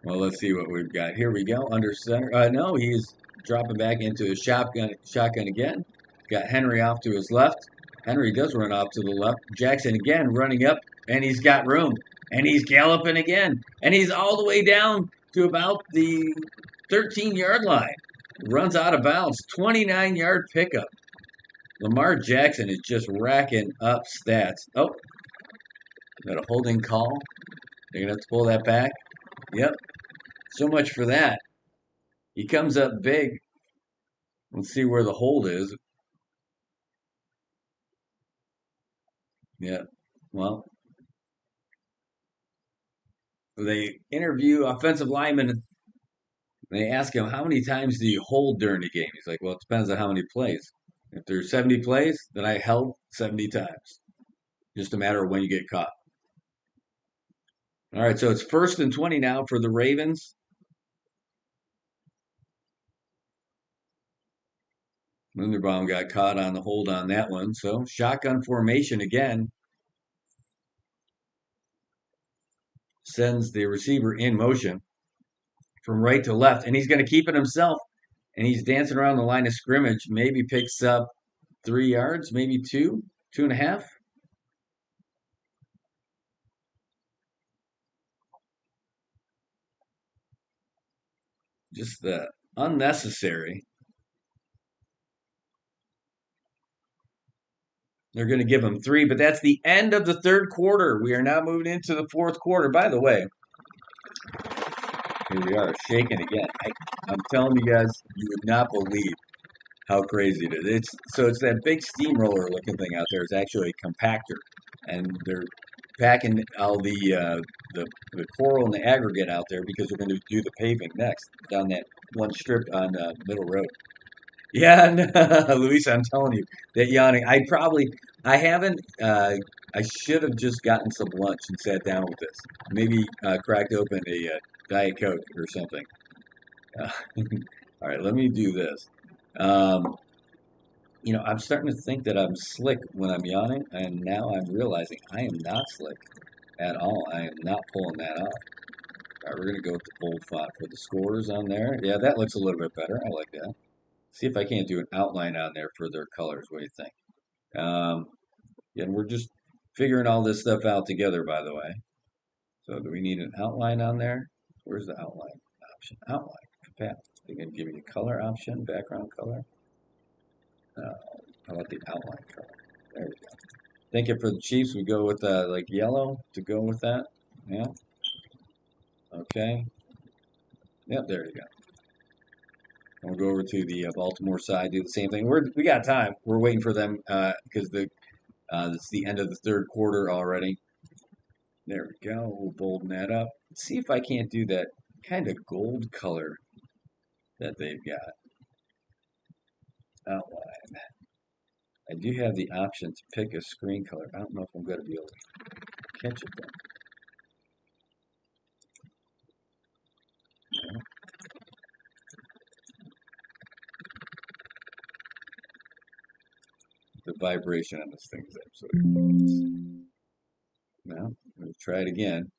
Well, let's see what we've got. Here we go. Under center. No, he's dropping back into a shotgun again. Got Henry off to his left. Henry does run off to the left. Jackson again running up, and he's got room. And he's galloping again. And he's all the way down to about the 13-yard line. Runs out of bounds. 29-yard pickup. Lamar Jackson is just racking up stats. Oh, got a holding call. They're going to have to pull that back. Yep. So much for that. He comes up big. Let's see where the hold is. Yeah. Well, they interview offensive linemen. They ask him, how many times do you hold during the game? He's like, well, it depends on how many plays. If there's 70 plays, then I held 70 times. Just a matter of when you get caught. All right, so it's 1st and 20 now for the Ravens. Linderbaum got caught on the hold on that one. So shotgun formation again. Sends the receiver in motion from right to left. And he's going to keep it himself. And he's dancing around the line of scrimmage. Maybe picks up 3 yards, maybe 2.5. Just the unnecessary. They're going to give him 3, but that's the end of the third quarter. We are now moving into the fourth quarter. By the way, here we are, shaking again. I'm telling you guys, you would not believe how crazy it is. It's that big steamroller looking thing out there. It's actually a compactor, and they're packing all the coral and the aggregate out there because they're going to do the paving next down that one strip on Middle Road. Yeah, no, Luis, I'm telling you that yawning. I haven't. I should have just gotten some lunch and sat down with this. Maybe cracked open a Diet Coke or something. Uh, all right, let me do this. Um, I'm starting to think that I'm slick when I'm yawning, and now I'm realizing I am not slick at all. I am not pulling that off. All right, we're gonna go with the bold font for the scores on there. Yeah, that looks a little bit better. I like that. See if I can't do an outline on there for their colors. What do you think? And we're just figuring all this stuff out together, by the way. So do we need an outline on there? Where's the outline option? Outline. Path. They're going to give me a color option, background color. How about the outline color? There we go. Thinking for the Chiefs, we go with like yellow to go with that. Yeah. Okay. Yep, there you go. And we'll go over to the Baltimore side, do the same thing. We got time. We're waiting for them because it's the end of the third quarter already. There we go. We'll bolden that up. Let's see if I can't do that kind of gold color that they've got. Outline. I do have the option to pick a screen color. I don't know if I'm going to be able to catch it though. The vibration on this thing is absolutely. Now, I'm going to try it again.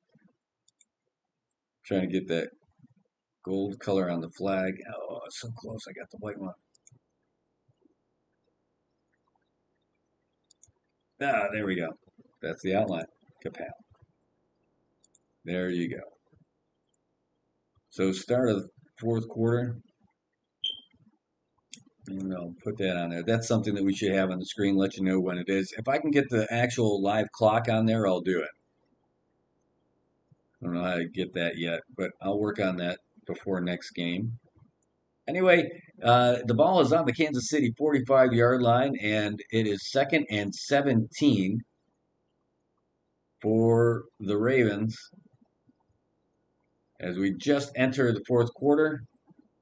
Trying to get that gold color on the flag. Oh, it's so close. I got the white one. Ah, there we go. That's the outline. Kapow. There you go. So start of the fourth quarter. And I'll put that on there. That's something that we should have on the screen, let you know when it is. If I can get the actual live clock on there, I'll do it. I don't know how to get that yet, but I'll work on that before next game. Anyway, the ball is on the Kansas City 45-yard line, and it is 2nd and 17 for the Ravens. As we just enter the fourth quarter,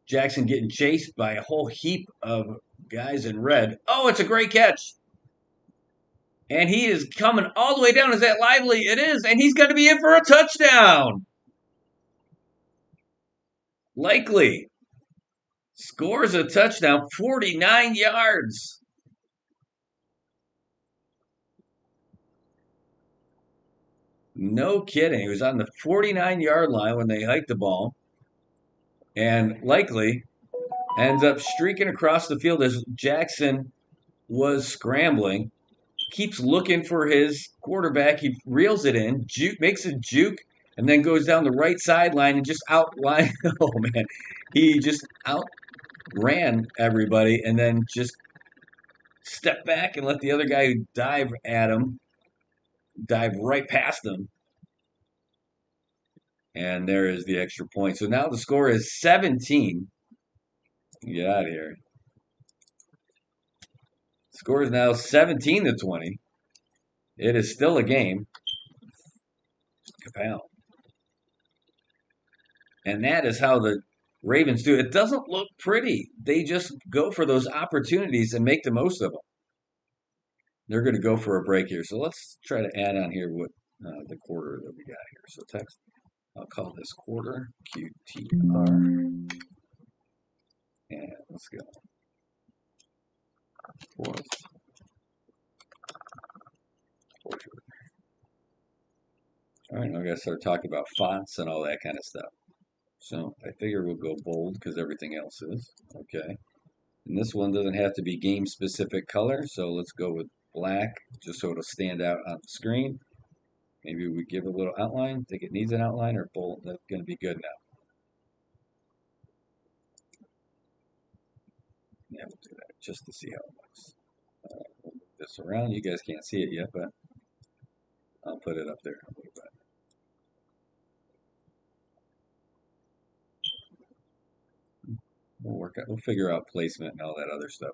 Jackson getting chased by a whole heap of guys in red. Oh, it's a great catch. And he is coming all the way down. Is that lively? It is. And he's going to be in for a touchdown. Likely. Scores a touchdown, 49 yards. No kidding. He was on the 49-yard line when they hiked the ball and likely ends up streaking across the field as Jackson was scrambling. Keeps looking for his quarterback. He reels it in, makes a juke, and then goes down the right sideline and just outline. Oh, man. He just outran everybody and then just stepped back and let the other guy dive at him, dive right past him. And there is the extra point. So now the score is 17. Get out of here. Score is now 17-20. It is still a game. Kapow. And that is how the Ravens do. It doesn't look pretty. They just go for those opportunities and make the most of them. They're going to go for a break here. So let's try to add on here what the quarter that we got here. So text, I'll call this quarter QTR. And let's go. Fourth quarter. All right, now I got to start talking about fonts and all that kind of stuff. So I figure we'll go bold because everything else is. Okay. And this one doesn't have to be game-specific color, so let's go with black just so it'll stand out on the screen. Maybe we give a little outline. Think it needs an outline or bold? That's going to be good now. Yeah, we'll do that just to see how it looks. We'll move this around. You guys can't see it yet, but I'll put it up there a little bit. We'll figure out placement and all that other stuff.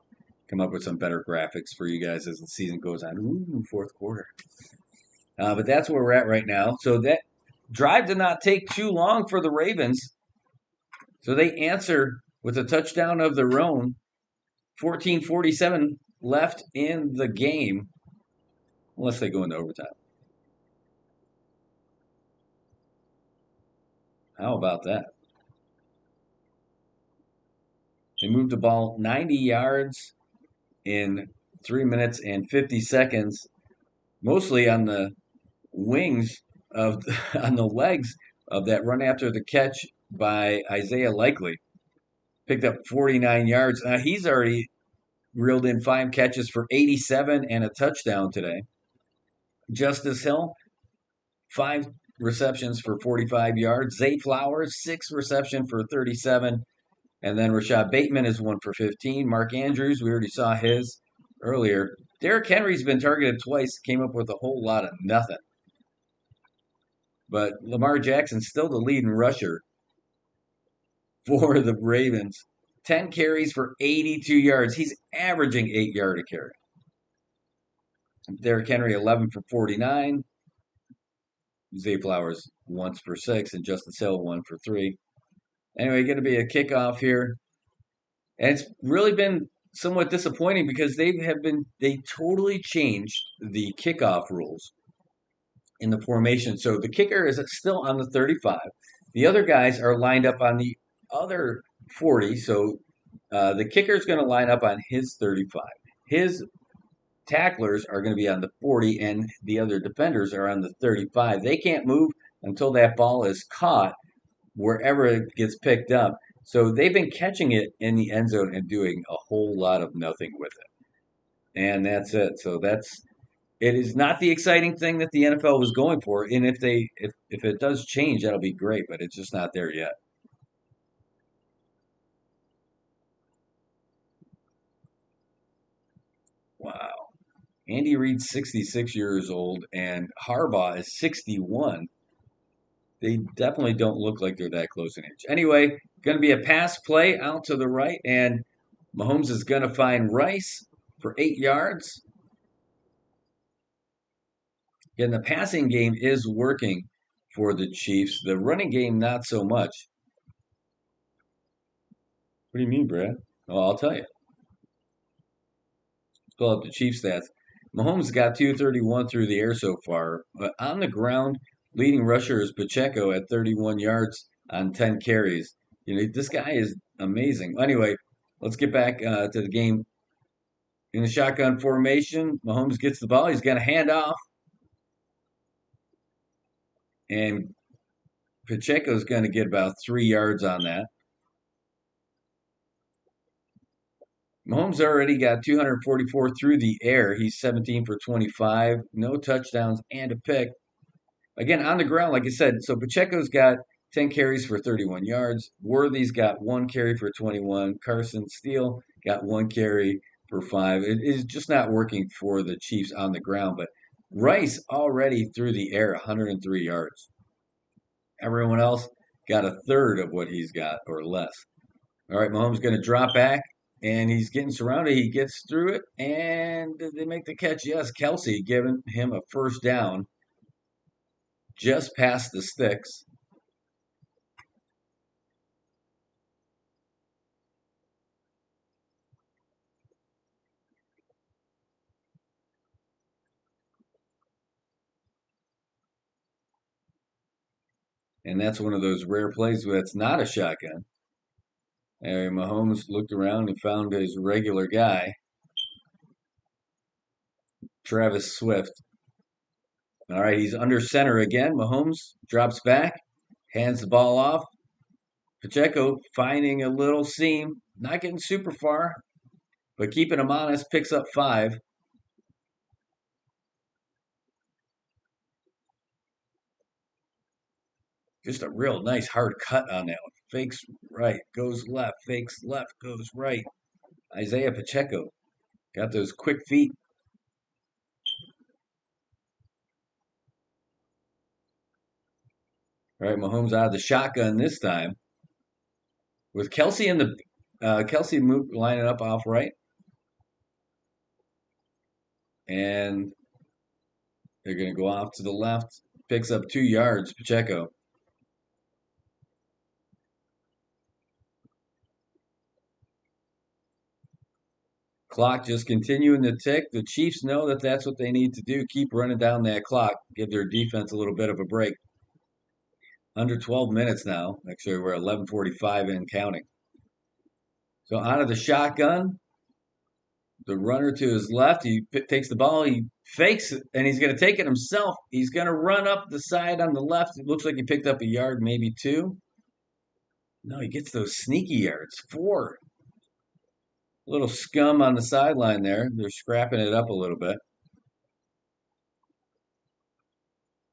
Come up with some better graphics for you guys as the season goes on. Ooh, fourth quarter. But that's where we're at right now. So that drive did not take too long for the Ravens. So they answer with a touchdown of their own. 14:47 left in the game. Unless they go into overtime. How about that? They moved the ball 90 yards in 3 minutes and 50 seconds, mostly on the wings of on the legs of that run after the catch by Isaiah Likely. Picked up 49 yards. He's already reeled in 5 catches for 87 and a touchdown today. Justice Hill, 5 receptions for 45 yards. Zay Flowers, 6 reception for 37. And then Rashad Bateman is 1 for 15. Mark Andrews, we already saw his earlier. Derrick Henry's been targeted twice, came up with a whole lot of nothing. But Lamar Jackson's still the leading rusher for the Ravens. 10 carries for 82 yards. He's averaging 8 yards a carry. Derrick Henry, 11 for 49. Zay Flowers, 1 for 6. And Justice Hill, 1 for 3. Anyway, going to be a kickoff here. And it's really been somewhat disappointing because they totally changed the kickoff rules in the formation. So the kicker is still on the 35. The other guys are lined up on the other 40. So the kicker is going to line up on his 35. His tacklers are going to be on the 40, and the other defenders are on the 35. They can't move until that ball is caught wherever it gets picked up. So they've been catching it in the end zone and doing a whole lot of nothing with it. And that's it. So it is not the exciting thing that the NFL was going for. And if it does change, that'll be great, but it's just not there yet. Wow. Andy Reid's 66 years old and Harbaugh is 61. They definitely don't look like they're that close in age. Anyway, going to be a pass play out to the right, and Mahomes is going to find Rice for 8 yards. Again, the passing game is working for the Chiefs. The running game, not so much. What do you mean, Brad? Well, I'll tell you. Let's pull up the Chiefs stats. Mahomes got 231 through the air so far. But on the ground, leading rusher is Pacheco at 31 yards on 10 carries. This guy is amazing. Anyway, let's get back to the game. In the shotgun formation, Mahomes gets the ball. He's going to hand off. And Pacheco's going to get about 3 yards on that. Mahomes already got 244 through the air. He's 17 for 25, no touchdowns and a pick. Again, on the ground, like I said, so Pacheco's got 10 carries for 31 yards. Worthy's got 1 carry for 21. Carson Steele got 1 carry for 5. It is just not working for the Chiefs on the ground, but Rice already through the air, 103 yards. Everyone else got a third of what he's got or less. All right, Mahomes going to drop back, and he's getting surrounded. He gets through it, and they make the catch. Yes, Kelsey giving him a first down just past the sticks. And that's one of those rare plays where it's not a shotgun. And Mahomes looked around and found his regular guy, Travis Swift. All right, he's under center again. Mahomes drops back, hands the ball off. Pacheco finding a little seam, not getting super far, but keeping him honest, picks up 5. Just a real nice hard cut on that one. Fakes right, goes left, fakes left, goes right. Isaiah Pacheco got those quick feet. All right, Mahomes out of the shotgun this time. With Kelsey in the Kelsey lining up off right. And they're going to go off to the left. Picks up 2 yards, Pacheco. Clock just continuing to tick. The Chiefs know that that's what they need to do. Keep running down that clock. Give their defense a little bit of a break. Under 12 minutes now. Actually, we're 11:45 in counting. So out of the shotgun, the runner to his left. He takes the ball. He fakes it, and he's going to take it himself. He's going to run up the side on the left. It looks like he picked up a yard, maybe 2. No, he gets those sneaky yards. 4. A little scum on the sideline there. They're scrapping it up a little bit.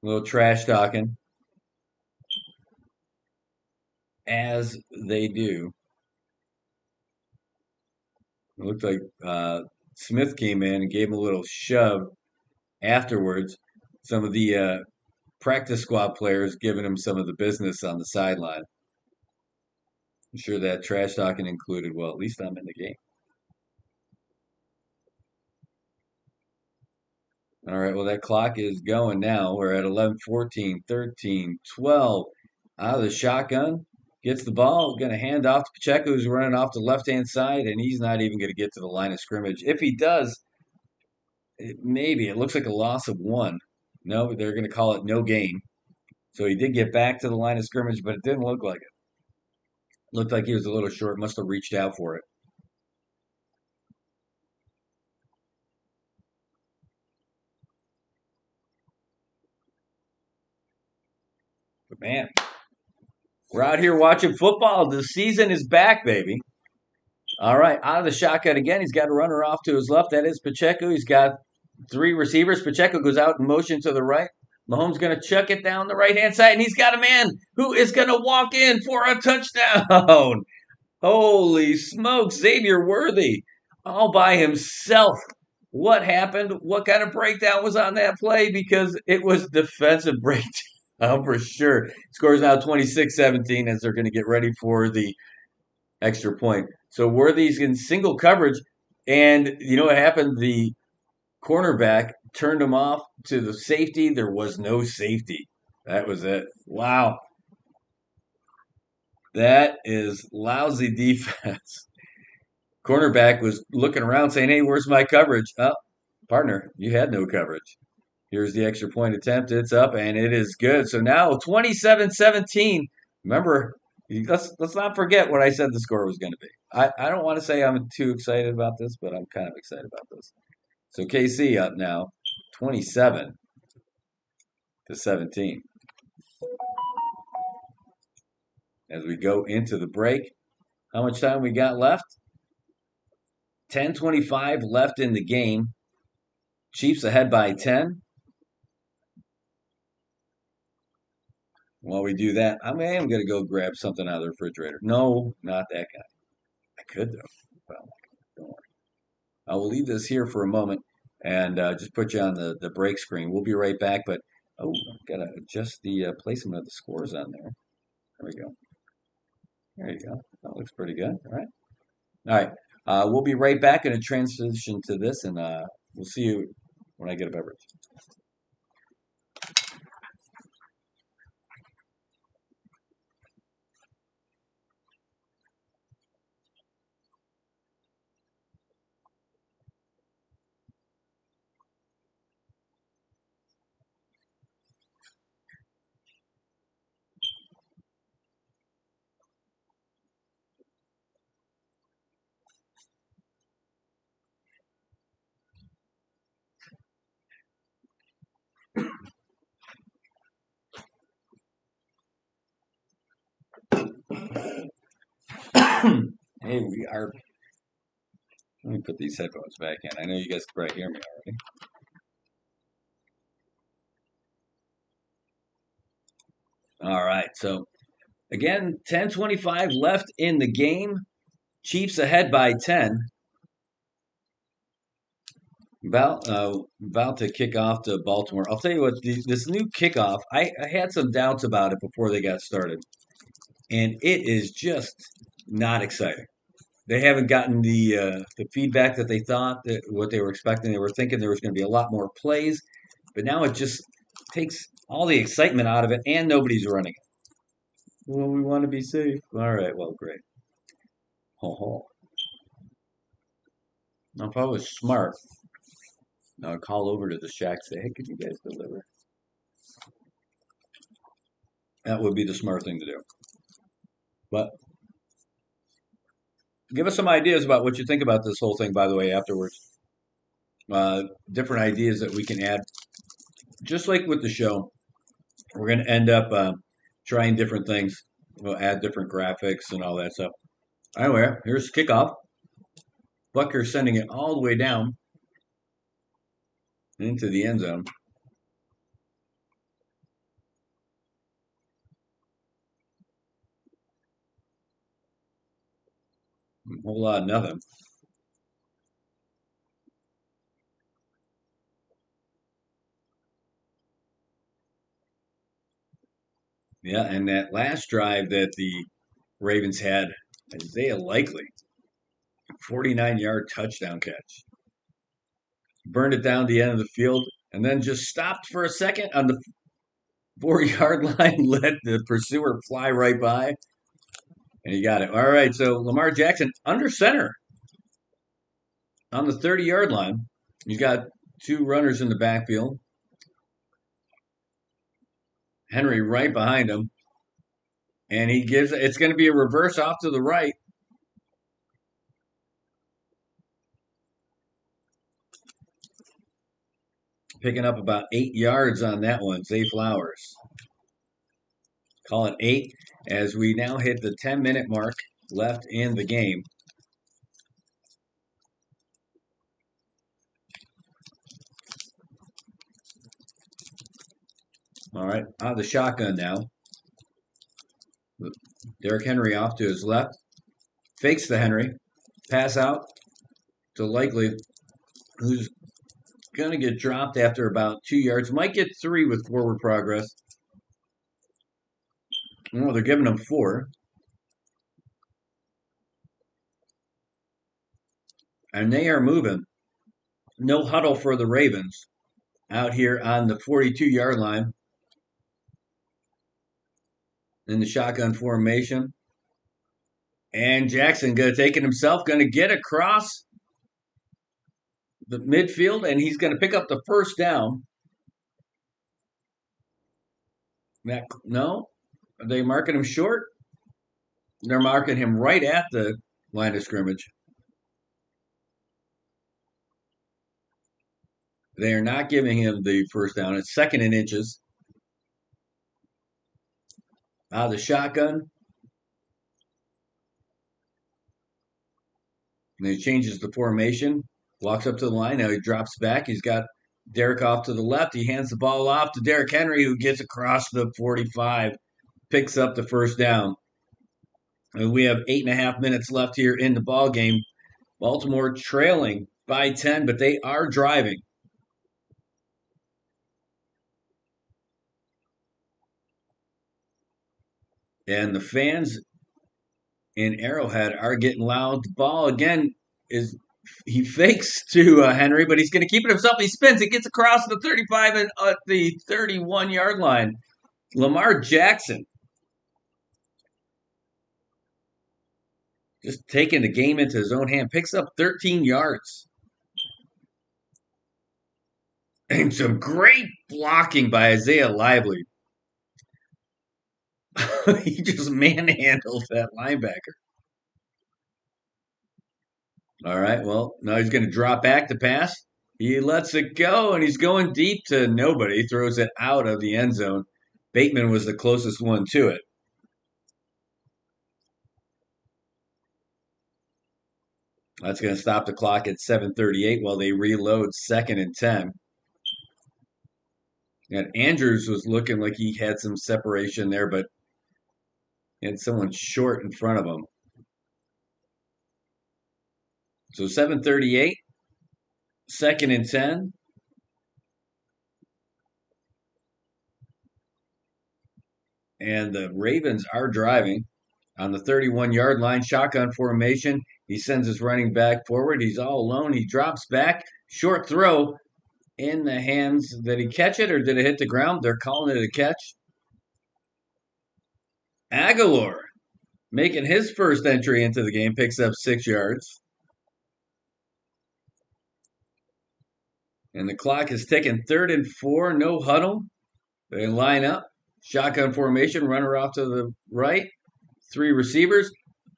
A little trash talking. As they do. It looked like Smith came in and gave him a little shove afterwards. Some of the practice squad players giving him some of the business on the sideline. I'm sure that trash talking included, well, at least I'm in the game. All right, well, that clock is going now. We're at 11, 14, 13, 12. Out of the shotgun, gets the ball, going to hand off to Pacheco, who's running off the left-hand side, and he's not even going to get to the line of scrimmage. If he does, maybe. It looks like a loss of 1. No, they're going to call it no gain. So he did get back to the line of scrimmage, but it didn't look like it. Looked like he was a little short, must have reached out for it. But man, we're out here watching football. The season is back, baby. All right, out of the shotgun again. He's got a runner off to his left. That is Pacheco. He's got 3 receivers. Pacheco goes out in motion to the right. Mahomes going to chuck it down the right-hand side, and he's got a man who is going to walk in for a touchdown. Holy smokes, Xavier Worthy all by himself. What happened? What kind of breakdown was on that play? Because it was defensive breakdown for sure. Scores now 26-17 as they're going to get ready for the extra point. So Worthy's in single coverage, and you know what happened? The cornerback turned him off to the safety. There was no safety. That was it. Wow. That is lousy defense. Cornerback was looking around saying, hey, where's my coverage? Oh, partner, you had no coverage. Here's the extra point attempt. It's up, and it is good. So now 27-17. Remember, let's not forget what I said the score was going to be. I don't want to say I'm too excited about this, but I'm kind of excited about this. So KC up now, 27-17. as we go into the break. How much time we got left? 10:25 left in the game. Chiefs ahead by 10. While we do that, I am going to go grab something out of the refrigerator. No, not that guy. I could, though. Well, don't worry. I will leave this here for a moment and just put you on the break screen. We'll be right back, but got to adjust the placement of the scores on there. There we go. There you go. That looks pretty good. All right. All right. We'll be right back in a transition to this, and we'll see you when I get a beverage. Hey, we are. Let me put these headphones back in. I know you guys can probably hear me already. All right. So, again, 10:25 left in the game. Chiefs ahead by 10. About to kick off to Baltimore. I'll tell you what, this new kickoff, I had some doubts about it before they got started, and it is just not exciting. They haven't gotten the feedback that they thought that what they were expecting. They were thinking there was going to be a lot more plays, but now it just takes all the excitement out of it, and nobody's running it. Well, we want to be safe. All right, well, great. Ho ho. Now, if I was smart, I'd call over to the shack and say, "Hey, could you guys deliver?" That would be the smart thing to do. But give us some ideas about what you think about this whole thing, by the way, afterwards. Different ideas that we can add. Just like with the show, we're going to end up trying different things. We'll add different graphics and all that stuff. Anyway, here's kickoff. Bucker sending it all the way down into the end zone. A whole lot of nothing. Yeah, and that last drive that the Ravens had, Isaiah Likely, 49-yard touchdown catch. Burned it down the end of the field, and then just stopped for a second on the 4-yard line, let the pursuer fly right by, and he got it. All right, so Lamar Jackson under center on the 30-yard line. He's got two runners in the backfield. Henry right behind him. And he gives it's going to be a reverse off to the right. Picking up about 8 yards on that one, Zay Flowers. Call it 8 as we now hit the 10-minute mark left in the game. All right, out of the shotgun now. Derrick Henry off to his left. Fakes the Henry. Pass out to Likely, who's going to get dropped after about 2 yards. Might get 3 with forward progress. No, they're giving him 4. And they are moving. No huddle for the Ravens out here on the 42-yard line in the shotgun formation. And Jackson going to take it himself, going to get across the midfield, and he's going to pick up the first down. No, are they marking him short? They're marking him right at the line of scrimmage. They are not giving him the first down. It's 2nd and inches. Out of the shotgun. And he changes the formation, walks up to the line. Now he drops back. He's got Derek off to the left. He hands the ball off to Derrick Henry, who gets across the 45, picks up the first down. And we have 8.5 minutes left here in the ball game. Baltimore trailing by 10, but they are driving. And the fans in Arrowhead are getting loud. The ball again is he fakes to Henry, but he's going to keep it himself. He spins. It gets across the 35 and at the 31-yard line. Lamar Jackson just taking the game into his own hand, picks up 13 yards. And some great blocking by Isaiah Lively. He just manhandled that linebacker. All right, well, now he's going to drop back to pass. He lets it go, and he's going deep to nobody. Throws it out of the end zone. Bateman was the closest one to it. That's going to stop the clock at 7:38 while they reload 2nd and 10. And Andrews was looking like he had some separation there, but he had someone short in front of him. So 7:38, 2nd and 10. And the Ravens are driving on the 31-yard line, shotgun formation. He sends his running back forward. He's all alone. He drops back. Short throw in the hands. Did he catch it or did it hit the ground? They're calling it a catch. Aguilar making his first entry into the game, picks up 6 yards. And the clock is ticking. 3rd and 4, no huddle. They line up. Shotgun formation, runner off to the right. 3 receivers.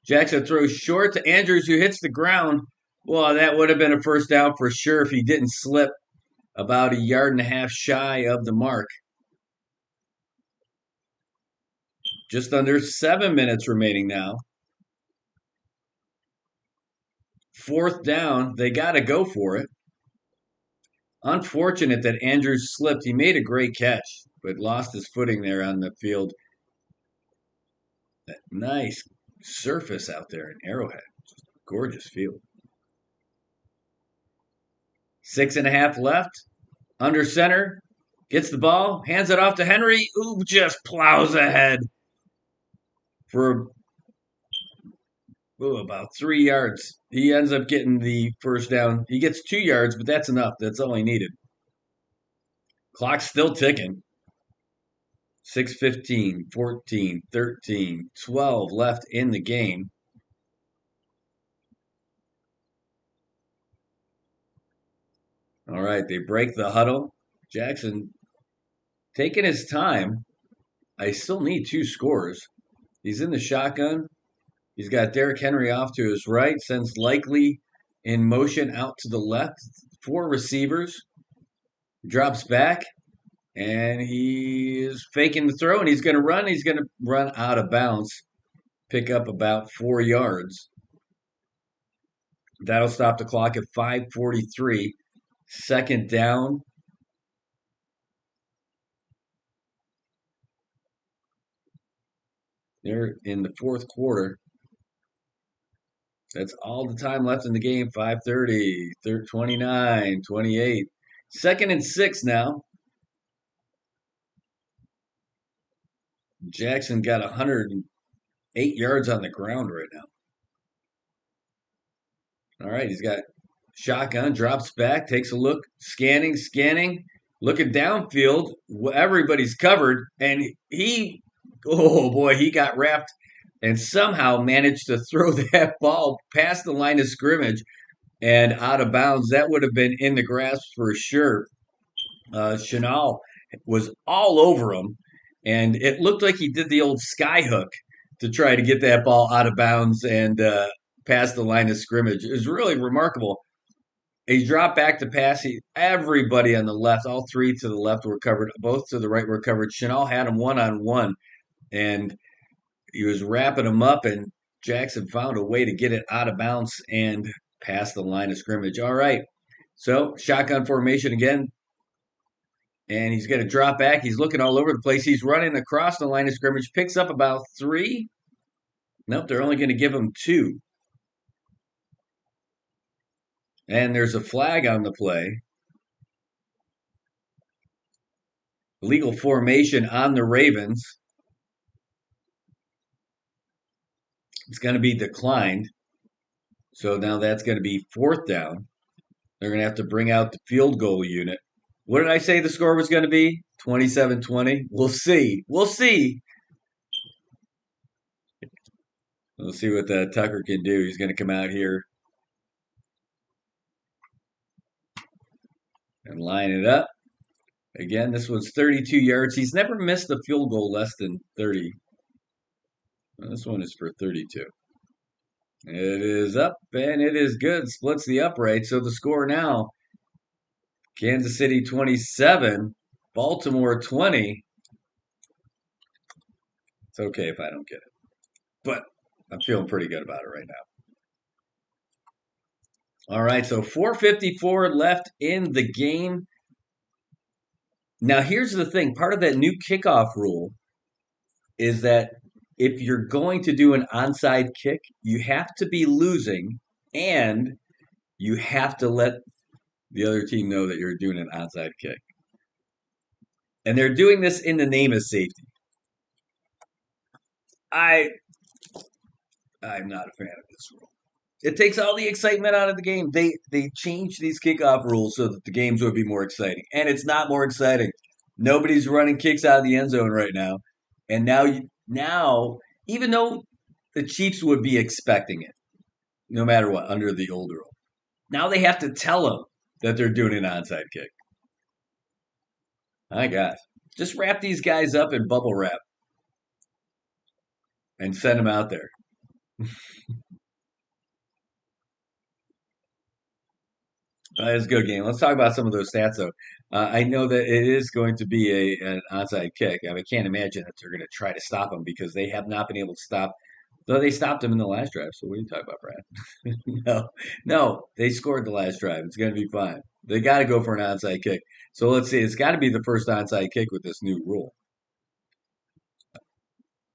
Jackson throws short to Andrews, who hits the ground. Well, that would have been a first down for sure if he didn't slip about 1.5 yards shy of the mark. Just under 7 minutes remaining now. 4th down. They got to go for it. Unfortunate that Andrews slipped. He made a great catch, but lost his footing there on the field. That nice surface out there in Arrowhead. Just a gorgeous field. 6.5 left. Under center. Gets the ball. Hands it off to Henry, who just plows ahead for about 3 yards. He ends up getting the first down. He gets 2 yards, but that's enough. That's all he needed. Clock's still ticking. 6:15, 14, 13, 12 left in the game. All right, they break the huddle. Jackson taking his time. I still need 2 scores. He's in the shotgun. He's got Derrick Henry off to his right, sends Likely in motion out to the left. 4 receivers. Drops back, and he is faking the throw, and he's going to run. He's going to run out of bounds, pick up about 4 yards. That'll stop the clock at 5:43. 2nd down. They're in the 4th quarter. That's all the time left in the game. 5:30, 29, 28. 2nd and 6 now. Jackson got 108 yards on the ground right now. All right, he's got shotgun, drops back, takes a look, scanning, looking downfield. Everybody's covered, and he got wrapped and somehow managed to throw that ball past the line of scrimmage and out of bounds. That would have been in the grasp for sure. Chenal was all over him, and it looked like he did the old sky hook to try to get that ball out of bounds and past the line of scrimmage. It was really remarkable. He dropped back to pass. Everybody on the left, all 3 to the left were covered. Both to the right were covered. Chenal had him one-on-one, and he was wrapping him up, and Jackson found a way to get it out of bounds and past the line of scrimmage. All right. So shotgun formation again. And he's going to drop back. He's looking all over the place. He's running across the line of scrimmage, picks up about 3. Nope, they're only going to give him 2. And there's a flag on the play. Legal formation on the Ravens. It's going to be declined. So now that's going to be 4th down. They're going to have to bring out the field goal unit. What did I say the score was going to be? 27-20? We'll see. We'll see. We'll see what Tucker can do. He's going to come out here and line it up. Again, this one's 32 yards. He's never missed a field goal less than 30. Well, this one is for 32. It is up, and it is good. Splits the upright. So the score now, Kansas City 27, Baltimore 20. It's okay if I don't get it, but I'm feeling pretty good about it right now. All right, so 4:54 left in the game. Now, here's the thing. Part of that new kickoff rule is that if you're going to do an onside kick, you have to be losing, and you have to let the other team know that you're doing an onside kick. And they're doing this in the name of safety. I'm not a fan of this rule. It takes all the excitement out of the game. They changed these kickoff rules so that the games would be more exciting, and it's not more exciting. Nobody's running kicks out of the end zone right now, and now even though the Chiefs would be expecting it, no matter what, under the old rule, now they have to tell them that they're doing an onside kick. My gosh, just wrap these guys up in bubble wrap and send them out there. It's a good game. Let's talk about some of those stats, though. I know that it is going to be an onside kick. I can't imagine that they're going to try to stop them because they have not been able to stop. Though they stopped them in the last drive. So what are you talking about, Brad? No, they scored the last drive. It's going to be fine. They got to go for an onside kick. So let's see. It's got to be the first onside kick with this new rule.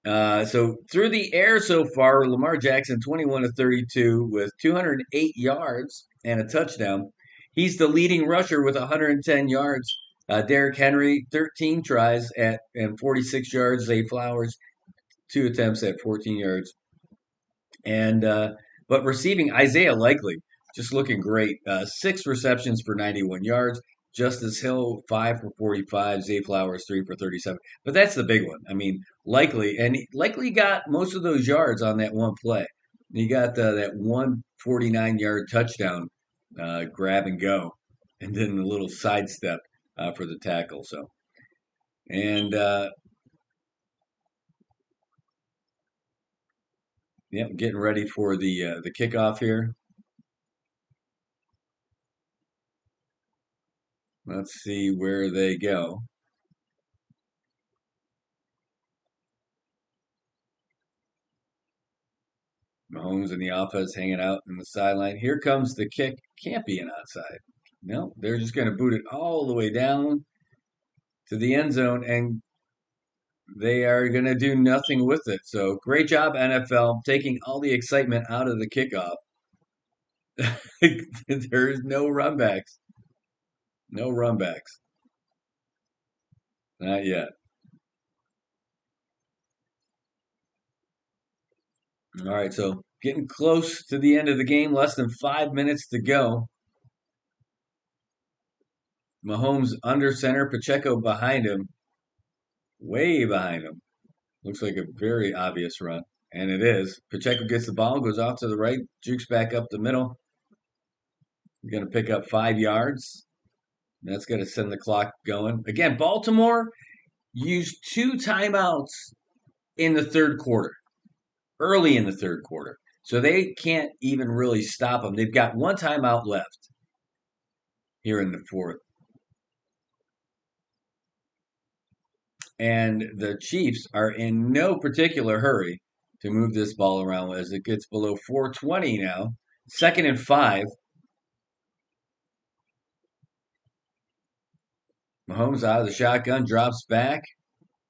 So through the air so far, Lamar Jackson 21 of 32 with 208 yards and a touchdown. He's the leading rusher with 110 yards. Derrick Henry 13 tries and 46 yards. Zay Flowers 2 attempts at 14 yards. And but receiving Isaiah Likely just looking great. 6 receptions for 91 yards. Justice Hill 5 for 45. Zay Flowers 3 for 37. But that's the big one. I mean, Likely got most of those yards on that one play. He got that 149-yard touchdown grab and go, and then a little sidestep for the tackle. So, and getting ready for the kickoff here. Let's see where they go. Mahomes and the offense hanging out in the sideline. Here comes the kick. Can't be an onside. No, they're just going to boot it all the way down to the end zone, and they are going to do nothing with it. So great job, NFL, taking all the excitement out of the kickoff. There's no runbacks. No runbacks. Not yet. All right, so getting close to the end of the game, less than 5 minutes to go. Mahomes under center, Pacheco behind him, way behind him. Looks like a very obvious run, and it is. Pacheco gets the ball, goes off to the right, jukes back up the middle. We're going to pick up 5 yards. That's going to send the clock going. Again, Baltimore used 2 timeouts in the third quarter, early in the third quarter. So they can't even really stop them. They've got 1 timeout left here in the fourth. And the Chiefs are in no particular hurry to move this ball around as it gets below 4:20 now. Second and 5. Mahomes out of the shotgun, drops back.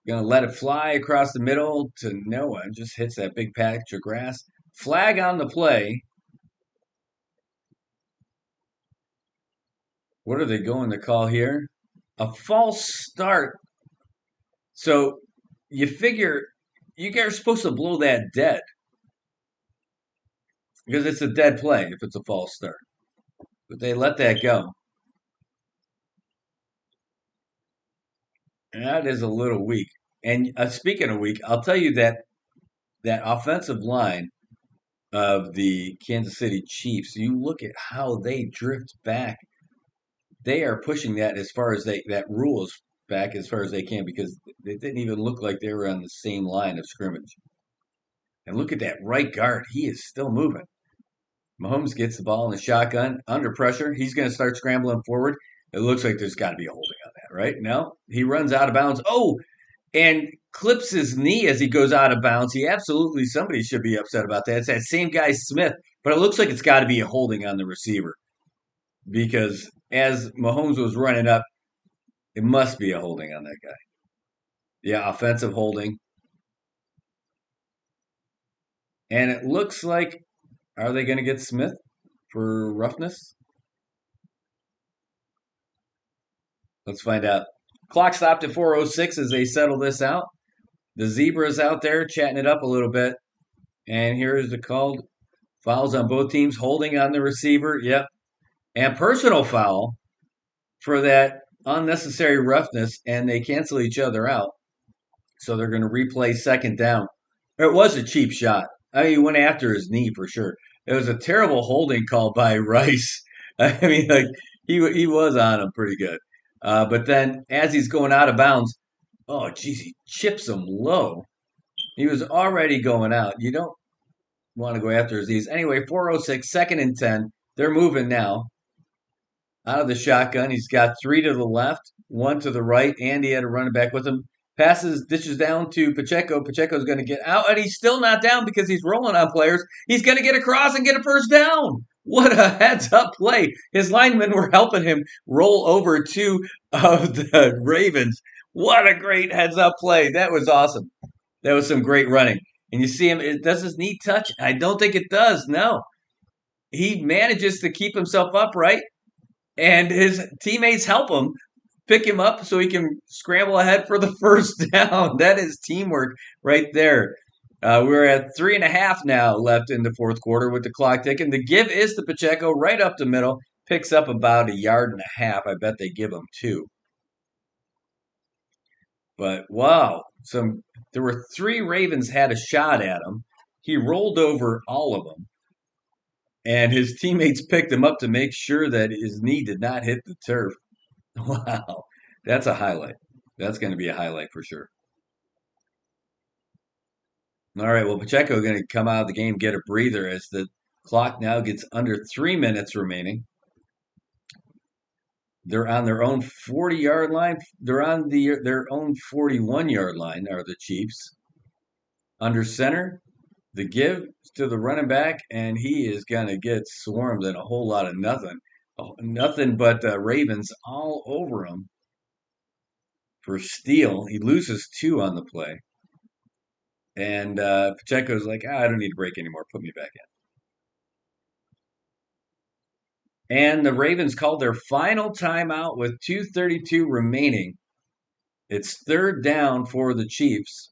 Going to let it fly across the middle to Noah. Just hits that big patch of grass. Flag on the play. What are they going to call here? A false start. So you figure you guys are supposed to blow that dead because it's a dead play if it's a false start. But they let that go. And that is a little weak. And speaking of weak, I'll tell you that offensive line of the Kansas City Chiefs, you look at how they drift back. They are pushing that as far as that rules back as far as they can because they didn't even look like they were on the same line of scrimmage. And look at that right guard. He is still moving. Mahomes gets the ball in the shotgun under pressure. He's going to start scrambling forward. It looks like there's got to be a holding on that, right? No, he runs out of bounds. Oh, and clips his knee as he goes out of bounds. Somebody should be upset about that. It's that same guy, Smith, but it looks like it's got to be a holding on the receiver because as Mahomes was running up, it must be a holding on that guy. Yeah, offensive holding. And it looks like, are they going to get Smith for roughness? Let's find out. Clock stopped at 4:06 as they settle this out. The Zebra's out there chatting it up a little bit. And here's the called fouls on both teams, holding on the receiver. Yep. And personal foul for that unnecessary roughness, and they cancel each other out. So they're going to replay second down. It was a cheap shot. I mean, he went after his knee for sure. It was a terrible holding call by Rice. I mean, like he was on him pretty good. But then as he's going out of bounds, oh, geez, he chips him low. He was already going out. You don't want to go after his knees. Anyway, 4:06, second and 10. They're moving now. Out of the shotgun. He's got 3 to the left, 1 to the right, and he had a running back with him. Dishes down to Pacheco. Pacheco's going to get out, and he's still not down because he's rolling on players. He's going to get across and get a first down. What a heads-up play. His linemen were helping him roll over 2 of the Ravens. What a great heads-up play. That was awesome. That was some great running. And you see him, does his knee touch? I don't think it does, no. He manages to keep himself upright, and his teammates help him pick him up so he can scramble ahead for the first down. That is teamwork right there. We're at 3.5 now left in the fourth quarter with the clock ticking. The give is to Pacheco right up the middle. Picks up about 1.5 yards. I bet they give him 2. But wow, there were 3 Ravens had a shot at him. He rolled over all of them. And his teammates picked him up to make sure that his knee did not hit the turf. Wow, that's a highlight. That's going to be a highlight for sure. All right, well, Pacheco going to come out of the game, get a breather as the clock now gets under 3 minutes remaining. They're on their own 40-yard line. They're on their own 41-yard line, are the Chiefs. Under center, the give to the running back, and he is going to get swarmed in a whole lot of nothing. Nothing but Ravens all over him for steal. He loses 2 on the play. And Pacheco's like, I don't need to break anymore. Put me back in. And the Ravens called their final timeout with 2:32 remaining. It's third down for the Chiefs.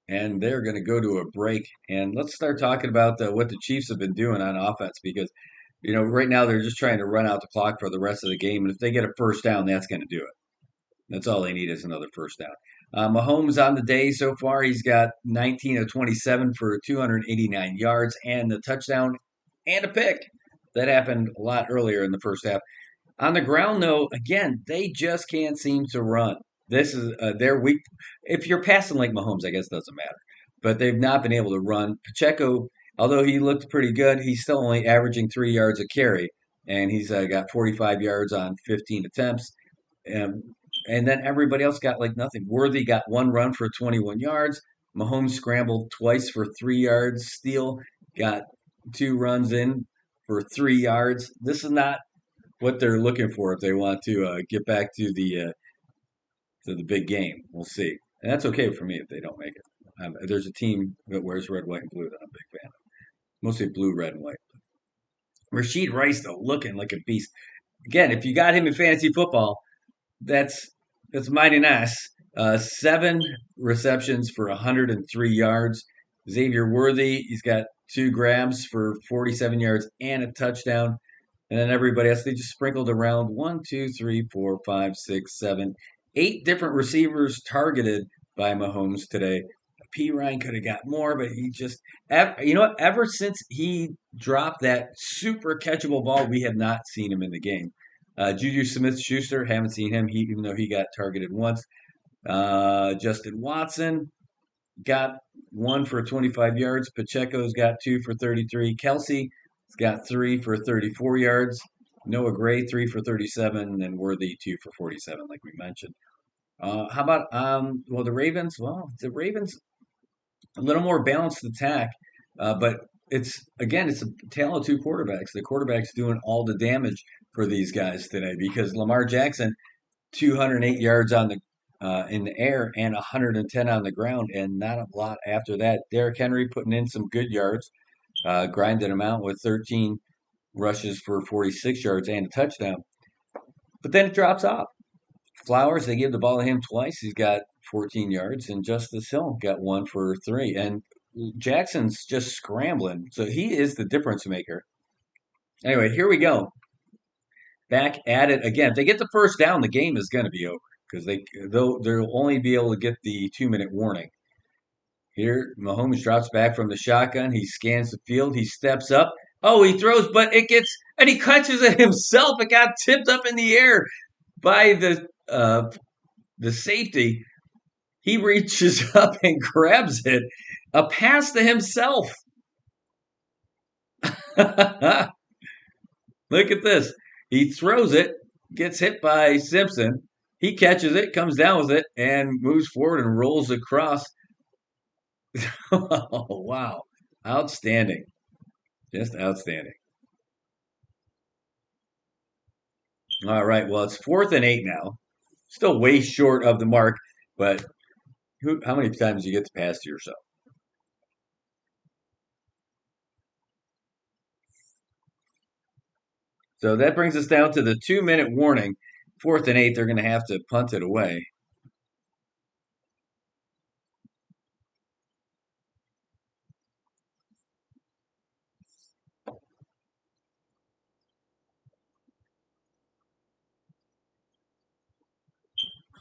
And they're going to go to a break. And let's start talking about what the Chiefs have been doing on offense because, right now they're just trying to run out the clock for the rest of the game. And if they get a first down, that's going to do it. That's all they need is another first down. Mahomes on the day so far, he's got 19 of 27 for 289 yards and the touchdown and a pick. That happened a lot earlier in the first half. On the ground, though, again, they just can't seem to run. This is their weak. If you're passing like Mahomes, I guess it doesn't matter. But they've not been able to run. Pacheco, although he looked pretty good, he's still only averaging 3 yards a carry. And he's got 45 yards on 15 attempts. And then everybody else got like nothing. Worthy got 1 run for 21 yards. Mahomes scrambled twice for 3 yards steal. got 2 runs in for 3 yards. This is not what they're looking for if they want to get back to the big game. We'll see, and that's okay for me if they don't make it. There's a team that wears red, white, and blue that I'm a big fan of. Mostly blue, red, and white. Rashid Rice though, looking like a beast. Again, if you got him in fantasy football, that's that's mighty nice. 7 receptions for 103 yards. Xavier Worthy, he's got 2 grabs for 47 yards and a touchdown. And then everybody else, they just sprinkled around 1, 2, 3, 4, 5, 6, 7, 8 different receivers targeted by Mahomes today. P. Ryan could have got more, but he just, you know what? Ever since he dropped that super catchable ball, we have not seen him in the game. Juju Smith-Schuster, haven't seen him, even though he got targeted once. Justin Watson got 1 for 25 yards. Pacheco's got 2 for 33. Kelsey's got 3 for 34 yards. Noah Gray 3 for 37, and Worthy 2 for 47, like we mentioned. How about well the Ravens? Well, the Ravens a little more balanced attack, but it's a tale of 2 quarterbacks. The quarterback's doing all the damage for these guys today because Lamar Jackson 208 yards on the in the air and 110 on the ground, and not a lot after that. Derrick Henry putting in some good yards, grinding them out with 13 rushes for 46 yards and a touchdown. But then it drops off. Flowers, they give the ball to him twice. He's got 14 yards, and Justice Hill got 1 for 3. And Jackson's just scrambling, so he is the difference maker. Anyway, here we go. Back at it again. If they get the first down, the game is going to be over because they'll only be able to get the 2-minute warning. Here, Mahomes drops back from the shotgun. He scans the field. He steps up. Oh, he throws, but and he catches it himself. It got tipped up in the air by the safety. He reaches up and grabs it. A pass to himself. Look at this. He throws it, gets hit by Simpson. He catches it, comes down with it, and moves forward and rolls across. Oh, wow. Outstanding. Just outstanding. All right. Well, it's 4th and 8 now. Still way short of the mark, but how many times do you get to pass to yourself? So that brings us down to the 2-minute warning. 4th and 8, they're going to have to punt it away.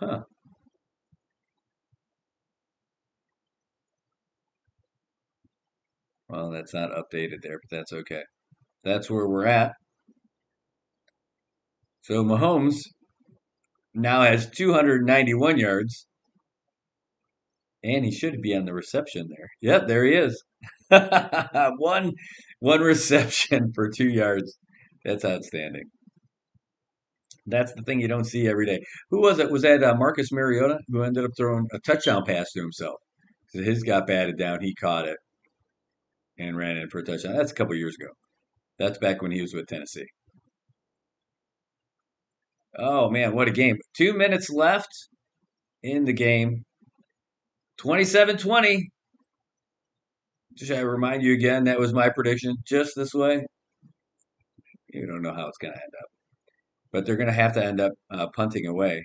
Huh. Well, that's not updated there, but that's okay. That's where we're at. So Mahomes now has 291 yards, and he should be on the reception there. Yep, there he is. one reception for 2 yards. That's outstanding. That's the thing you don't see every day. Who was it? Was that Marcus Mariota who ended up throwing a touchdown pass to himself? So his got batted down. He caught it and ran in for a touchdown. That's a couple years ago. That's back when he was with Tennessee. Oh man, what a game. 2 minutes left in the game. 27-20. Should I remind you again, that was my prediction. Just this way. You don't know how it's going to end up. But they're going to have to end up punting away,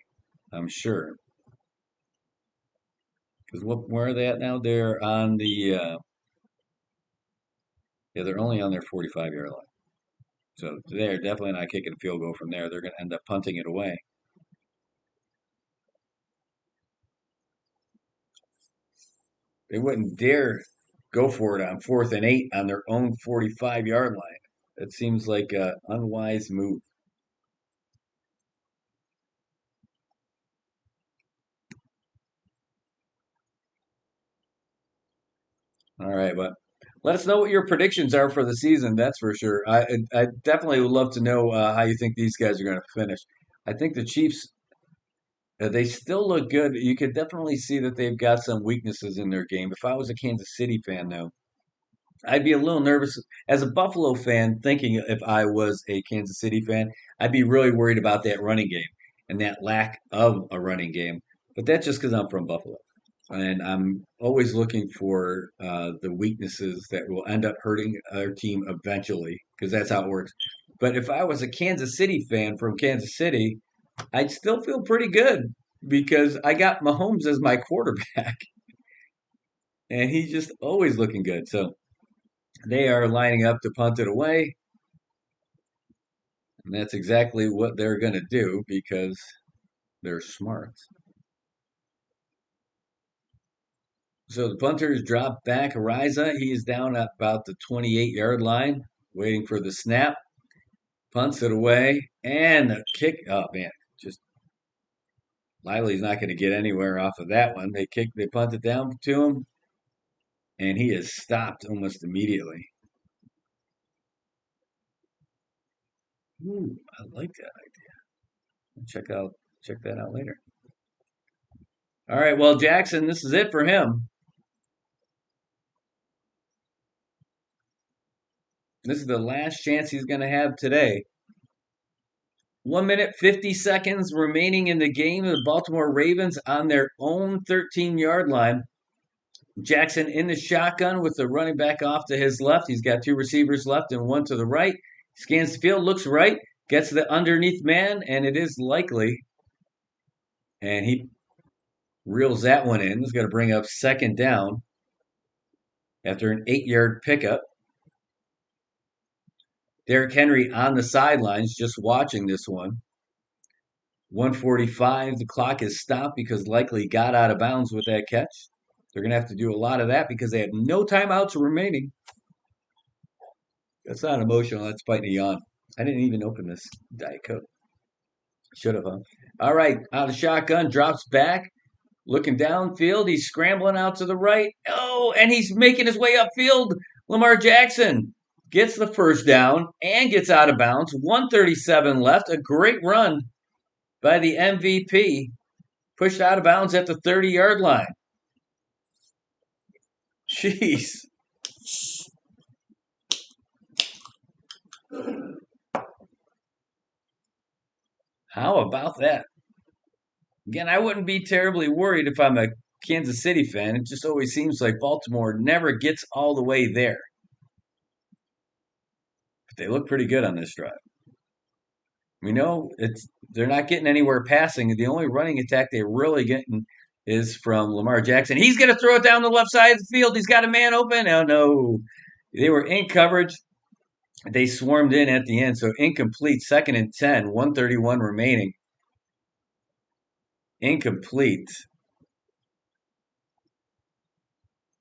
I'm sure. Because where are they at now? They're on the they're only on their 45-yard line. So they're definitely not kicking a field goal from there. They're going to end up punting it away. They wouldn't dare go for it on 4th and 8 on their own 45-yard line. That seems like an unwise move. All right, but let us know what your predictions are for the season. That's for sure. I definitely would love to know how you think these guys are going to finish. I think the Chiefs, they still look good. You could definitely see that they've got some weaknesses in their game. If I was a Kansas City fan, though, I'd be a little nervous as a Buffalo fan, thinking if I was a Kansas City fan, I'd be really worried about that running game and that lack of a running game. But that's just because I'm from Buffalo. And I'm always looking for the weaknesses that will end up hurting our team eventually, because that's how it works. But if I was a Kansas City fan from Kansas City, I'd still feel pretty good because I got Mahomes as my quarterback, and he's just always looking good. So they are lining up to punt it away, and that's exactly what they're going to do because they're smart. So the punters drop back. Ariza, he is down at about the 28-yard line, waiting for the snap. Punts it away, and the kick. Oh man, just Lively's not going to get anywhere off of that one. They punt it down to him, and he is stopped almost immediately. Ooh, I like that idea. Check that out later. All right, well, Jackson, this is it for him. This is the last chance he's going to have today. 1 minute, 50 seconds remaining in the game. The Baltimore Ravens on their own 13-yard line. Jackson in the shotgun with the running back off to his left. He's got two receivers left and one to the right. Scans the field, looks right, gets the underneath man, and it is Likely. And he reels that one in. He's going to bring up second down after an 8-yard pickup. Derrick Henry on the sidelines just watching this one. 145, the clock is stopped because Likely got out of bounds with that catch. They're going to have to do a lot of that because they have no timeouts remaining. That's not emotional. That's biting a yawn. I didn't even open this Diet Coke. Should have, huh? All right, out of shotgun, drops back, looking downfield. He's scrambling out to the right. Oh, and he's making his way upfield. Lamar Jackson gets the first down and gets out of bounds. 137 left. A great run by the MVP. Pushed out of bounds at the 30-yard line. Jeez. How about that? Again, I wouldn't be terribly worried if I'm a Kansas City fan. It just always seems like Baltimore never gets all the way there. But they look pretty good on this drive. We know they're not getting anywhere passing. The only running attack they're really getting is from Lamar Jackson. He's going to throw it down the left side of the field. He's got a man open. Oh, no. They were in coverage. They swarmed in at the end. So incomplete, 2nd and 10, 131 remaining. Incomplete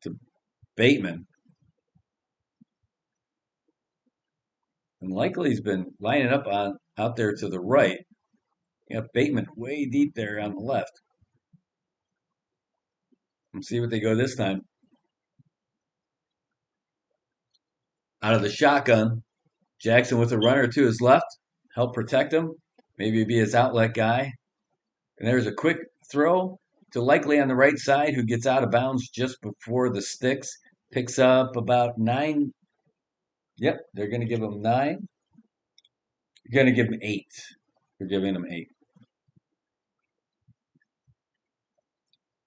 to Bateman. And Likely's been lining up out there to the right. You got Bateman way deep there on the left. Let's see what they go this time. Out of the shotgun, Jackson with a runner to his left. Help protect him. Maybe be his outlet guy. And there's a quick throw to Likely on the right side, who gets out of bounds just before the sticks. Picks up about 9. Yep, they're going to give him 9. They're going to give him 8. They're giving him 8.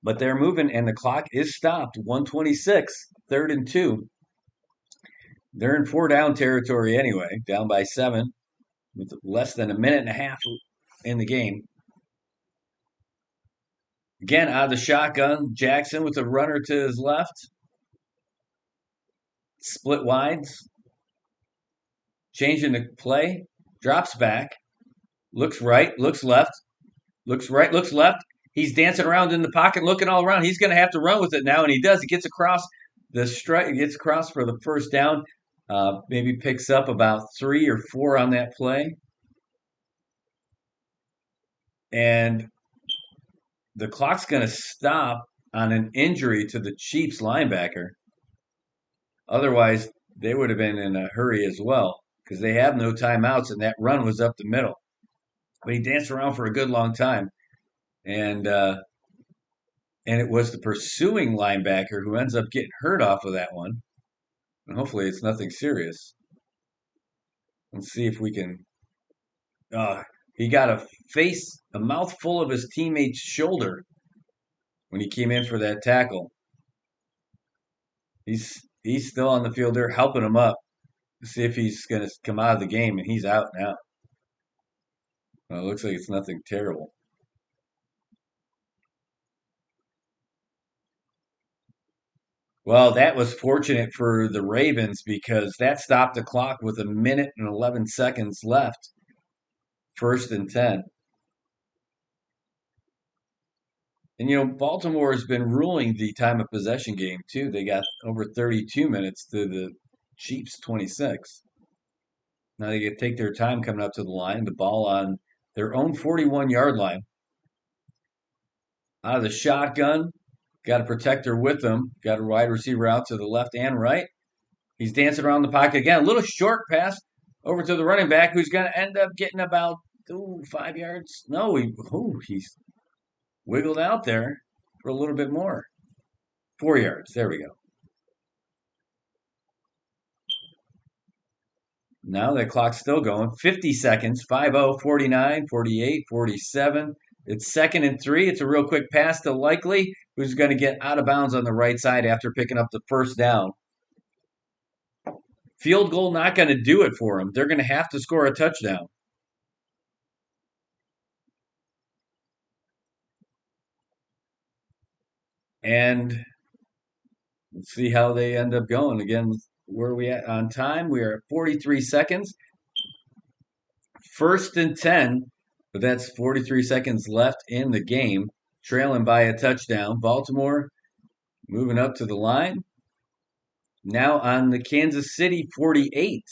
But they're moving, and the clock is stopped. 126, 3rd and 2. They're in 4-down territory anyway, down by 7, with less than a minute and a half in the game. Again, out of the shotgun, Jackson with a runner to his left. Split wides. Changing the play. Drops back. Looks right, looks left. Looks right, looks left. He's dancing around in the pocket, looking all around. He's going to have to run with it now, and he does. He gets across the strike. Gets across for the first down. Maybe picks up about 3 or 4 on that play. And the clock's going to stop on an injury to the Chiefs linebacker. Otherwise, they would have been in a hurry as well because they have no timeouts, and that run was up the middle. But he danced around for a good long time. And it was the pursuing linebacker who ends up getting hurt off of that one. And hopefully it's nothing serious. Let's see if we can. He got a mouthful of his teammate's shoulder when he came in for that tackle. He's still on the field. They're helping him up to see if he's going to come out of the game, and he's out now. Well, it looks like it's nothing terrible. Well, that was fortunate for the Ravens because that stopped the clock with a minute and 11 seconds left. 1st and 10. And, Baltimore has been ruling the time of possession game, too. They got over 32 minutes to the Chiefs' 26. Now they get to take their time coming up to the line, the ball on their own 41-yard line. Out of the shotgun, got a protector with them. Got a wide receiver out to the left and right. He's dancing around the pocket again. A little short pass over to the running back who's going to end up getting about 5 yards. No, he's wiggled out there for a little bit more. 4 yards. There we go. Now that clock's still going. 50 seconds. 50, 49, 48, 47. It's 2nd and 3. It's a real quick pass to Likely, who's going to get out of bounds on the right side after picking up the first down. Field goal not going to do it for them. They're going to have to score a touchdown. And let's see how they end up going. Again, where are we at on time? We are at 43 seconds. 1st and 10, but that's 43 seconds left in the game. Trailing by a touchdown. Baltimore moving up to the line. Now on the Kansas City 48.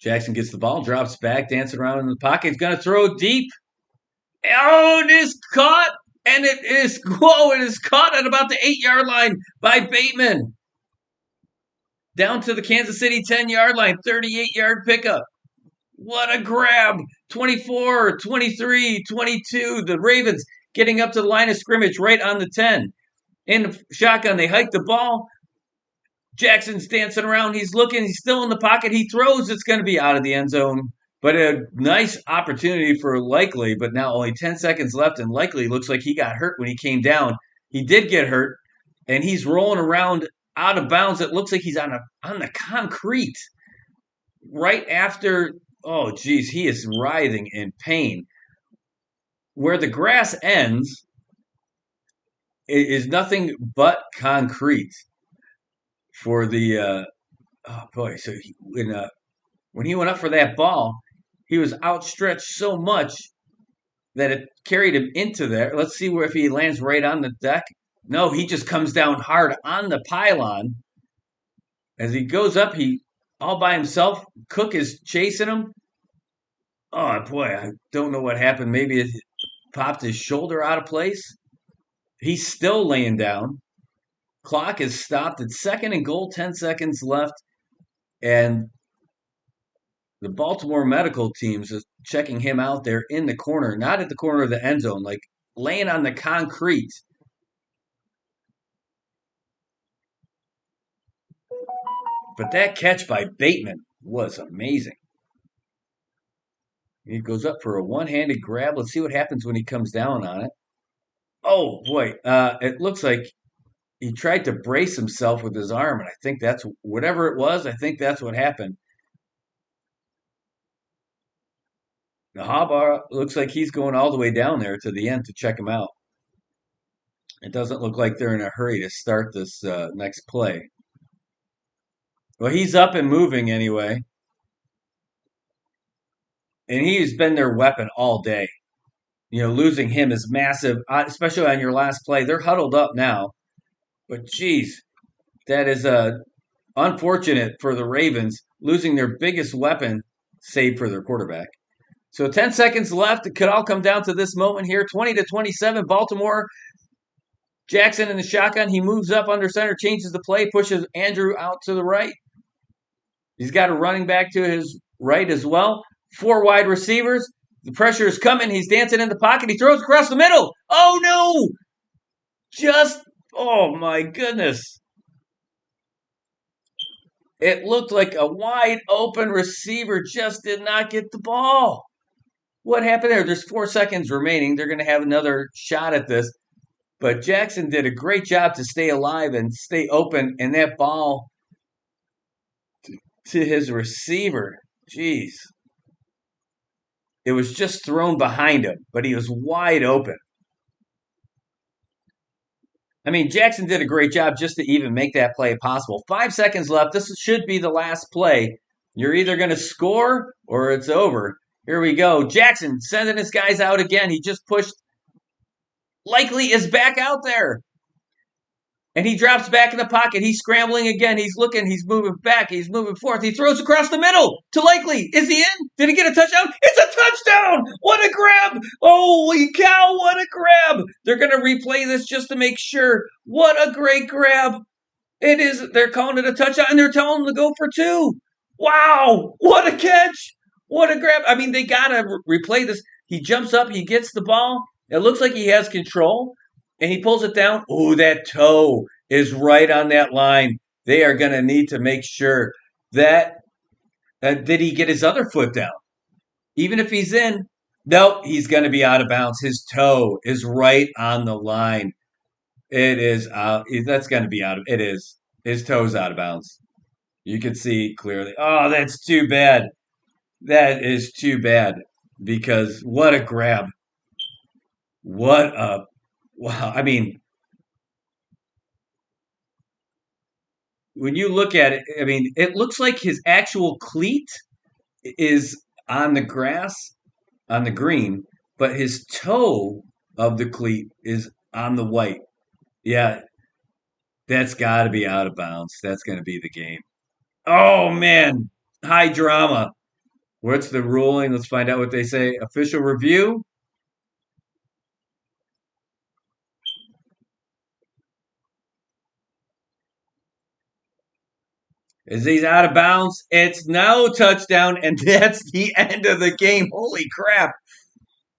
Jackson gets the ball, drops back, dancing around in the pocket. He's going to throw deep. Oh, it is caught. And it is caught at about the 8-yard line by Bateman. Down to the Kansas City 10-yard line, 38-yard pickup. What a grab. 24, 23, 22. The Ravens getting up to the line of scrimmage right on the 10. In the shotgun, they hike the ball. Jackson's dancing around. He's looking. He's still in the pocket. He throws. It's going to be out of the end zone. But a nice opportunity for Likely, but now only 10 seconds left, and Likely looks like he got hurt when he came down. He did get hurt, and he's rolling around out of bounds. It looks like he's on the concrete right after. Oh, geez, he is writhing in pain. Where the grass ends is nothing but concrete for the. Oh boy! So when he went up for that ball, he was outstretched so much that it carried him into there. Let's see if he lands right on the deck. No, he just comes down hard on the pylon. As he goes up, he all by himself. Cook is chasing him. Oh, boy, I don't know what happened. Maybe it popped his shoulder out of place. He's still laying down. Clock is stopped at 2nd-and-goal, 10 seconds left. And the Baltimore medical teams is checking him out there in the corner, not at the corner of the end zone, like laying on the concrete. But that catch by Bateman was amazing. He goes up for a one-handed grab. Let's see what happens when he comes down on it. Oh, boy. It looks like he tried to brace himself with his arm, and I think that's whatever it was. I think that's what happened. The Harbaugh looks like he's going all the way down there to the end to check him out. It doesn't look like they're in a hurry to start this next play. Well, he's up and moving anyway. And he's been their weapon all day. Losing him is massive, especially on your last play. They're huddled up now. But, geez, that is unfortunate for the Ravens, losing their biggest weapon, save for their quarterback. So 10 seconds left. It could all come down to this moment here. 20-27, Baltimore. Jackson in the shotgun. He moves up under center, changes the play, pushes Andrew out to the right. He's got a running back to his right as well. 4 wide receivers. The pressure is coming. He's dancing in the pocket. He throws across the middle. Oh, no! Oh my goodness. It looked like a wide open receiver just did not get the ball. What happened there? There's 4 seconds remaining. They're going to have another shot at this. But Jackson did a great job to stay alive and stay open, and that ball to his receiver, jeez, it was just thrown behind him, but he was wide open. I mean, Jackson did a great job just to even make that play possible. 5 seconds left. This should be the last play. You're either going to score or it's over. Here we go. Jackson sending his guys out again. He just pushed. Likely is back out there. And he drops back in the pocket. He's scrambling again. He's looking. He's moving back. He's moving forth. He throws across the middle to Likely. Is he in? Did he get a touchdown? It's a touchdown! What a grab! Holy cow, what a grab! They're going to replay this just to make sure. What a great grab. It is. They're calling it a touchdown, and they're telling him to go for two. Wow! What a catch! What a grab! I mean, they got to replay this. He jumps up. He gets the ball. It looks like he has control. And he pulls it down. Oh, that toe is right on that line. They are going to need to make sure that did he get his other foot down? Even if he's in, nope, he's going to be out of bounds. His toe is right on the line. It is out. That's going to be out of. It is. His toe's out of bounds. You can see clearly. Oh, that's too bad. That is too bad because what a grab. What a wow. I mean, when you look at it, I mean, it looks like his actual cleat is on the grass, on the green, but his toe of the cleat is on the white. Yeah, that's got to be out of bounds. That's going to be the game. Oh, man. High drama. What's the ruling? Let's find out what they say. Official review. Is he's out of bounds? It's no touchdown, and that's the end of the game. Holy crap.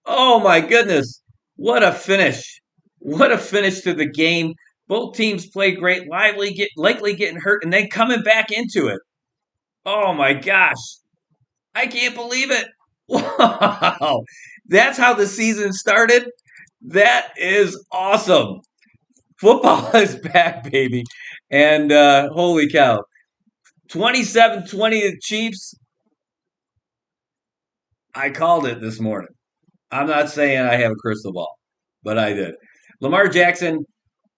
Oh my goodness. What a finish. What a finish to the game. Both teams played great, likely getting hurt, and then coming back into it. Oh my gosh. I can't believe it. Wow. That's how the season started. That is awesome. Football is back, baby. And holy cow. 27-20 the Chiefs. I called it this morning. I'm not saying I have a crystal ball, but I did. Lamar Jackson,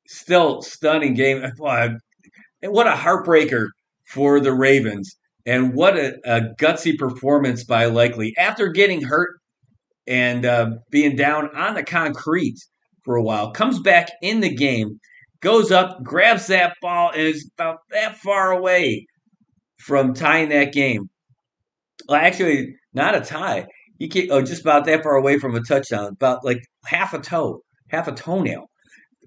still stunning game. And what a heartbreaker for the Ravens. And what a gutsy performance by Likely. After getting hurt and being down on the concrete for a while, comes back in the game, goes up, grabs that ball, and is about that far away from tying that game. Well, actually, not a tie. He came, just about that far away from a touchdown, about like half a toenail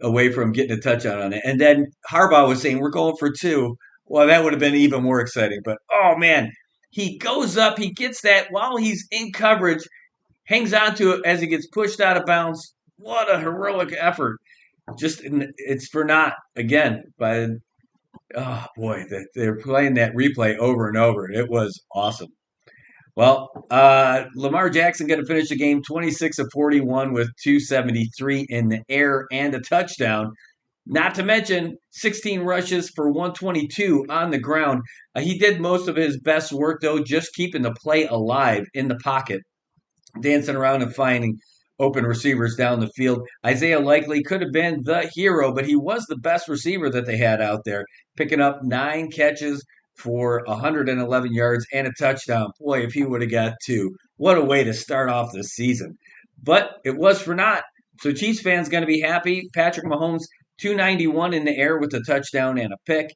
away from getting a touchdown on it. And then Harbaugh was saying, we're going for two. Well, that would have been even more exciting. But, oh, man, he goes up. He gets that while he's in coverage, hangs on to it as he gets pushed out of bounds. What a heroic effort. Just, it's for naught, again, by, oh, boy, they're playing that replay over and over. It was awesome. Well, Lamar Jackson going to finish the game 26 of 41 with 273 in the air and a touchdown. Not to mention 16 rushes for 122 on the ground. He did most of his best work, though, just keeping the play alive in the pocket, dancing around and finding open receivers down the field. Isaiah Likely could have been the hero, but he was the best receiver that they had out there, picking up 9 catches for 111 yards and a touchdown. Boy, if he would have got 2, what a way to start off the season. But it was for naught. So Chiefs fans going to be happy. Patrick Mahomes, 291 in the air with a touchdown and a pick.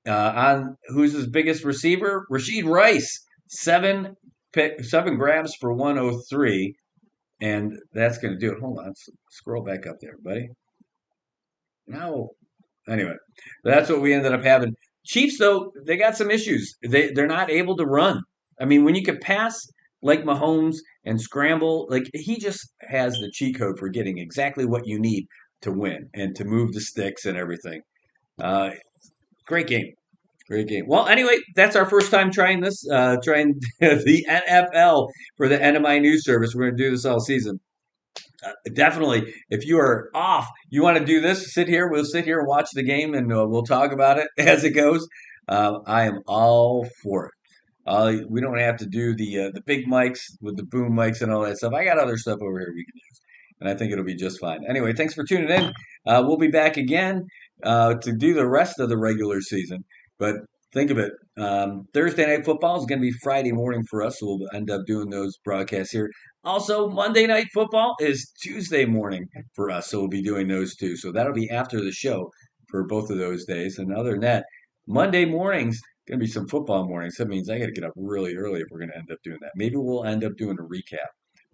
On who's his biggest receiver? Rashid Rice, 7 grabs for 103. And that's going to do it. Hold on. Scroll back up there, buddy. No. Anyway, that's what we ended up having. Chiefs, though, they got some issues. They're not able to run. I mean, when you can pass like Mahomes and scramble, like he just has the cheat code for getting exactly what you need to win and to move the sticks and everything. Uh, Great game. Great game. Well, anyway, that's our first time trying this, trying the NFL for the NMI News Service. We're going to do this all season. Definitely, if you are off, you want to do this, sit here, we'll sit here and watch the game and we'll talk about it as it goes. I am all for it. We don't have to do the big mics with the boom mics and all that stuff. I got other stuff over here we can use, and I think it'll be just fine. Anyway, thanks for tuning in. We'll be back again to do the rest of the regular season. But think of it, Thursday night football is going to be Friday morning for us, so we'll end up doing those broadcasts here. Also, Monday night football is Tuesday morning for us, so we'll be doing those too. So that'll be after the show for both of those days. And other than that, Monday mornings going to be some football mornings. That means I got to get up really early if we're going to end up doing that. Maybe we'll end up doing a recap,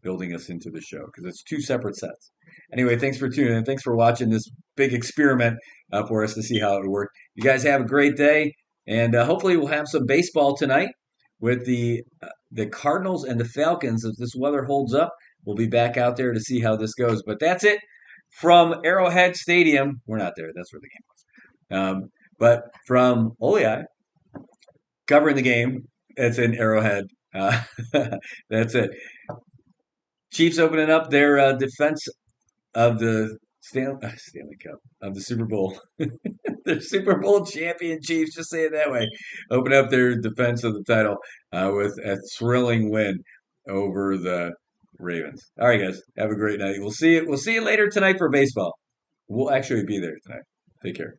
building us into the show because it's two separate sets. Anyway, thanks for tuning in. Thanks for watching this big experiment for us to see how it would work. You guys have a great day, and hopefully we'll have some baseball tonight with the Cardinals and the Falcons. If this weather holds up, we'll be back out there to see how this goes. But that's it from Arrowhead Stadium. We're not there. That's where the game was. But from Olei, covering the game, it's in Arrowhead. That's it. Chiefs opening up their defense of the Stanley Cup of the Super Bowl. The Super Bowl champion Chiefs, just say it that way, open up their defense of the title with a thrilling win over the Ravens. All right, guys, have a great night. We'll see you later tonight for baseball. We'll actually be there tonight. Take care.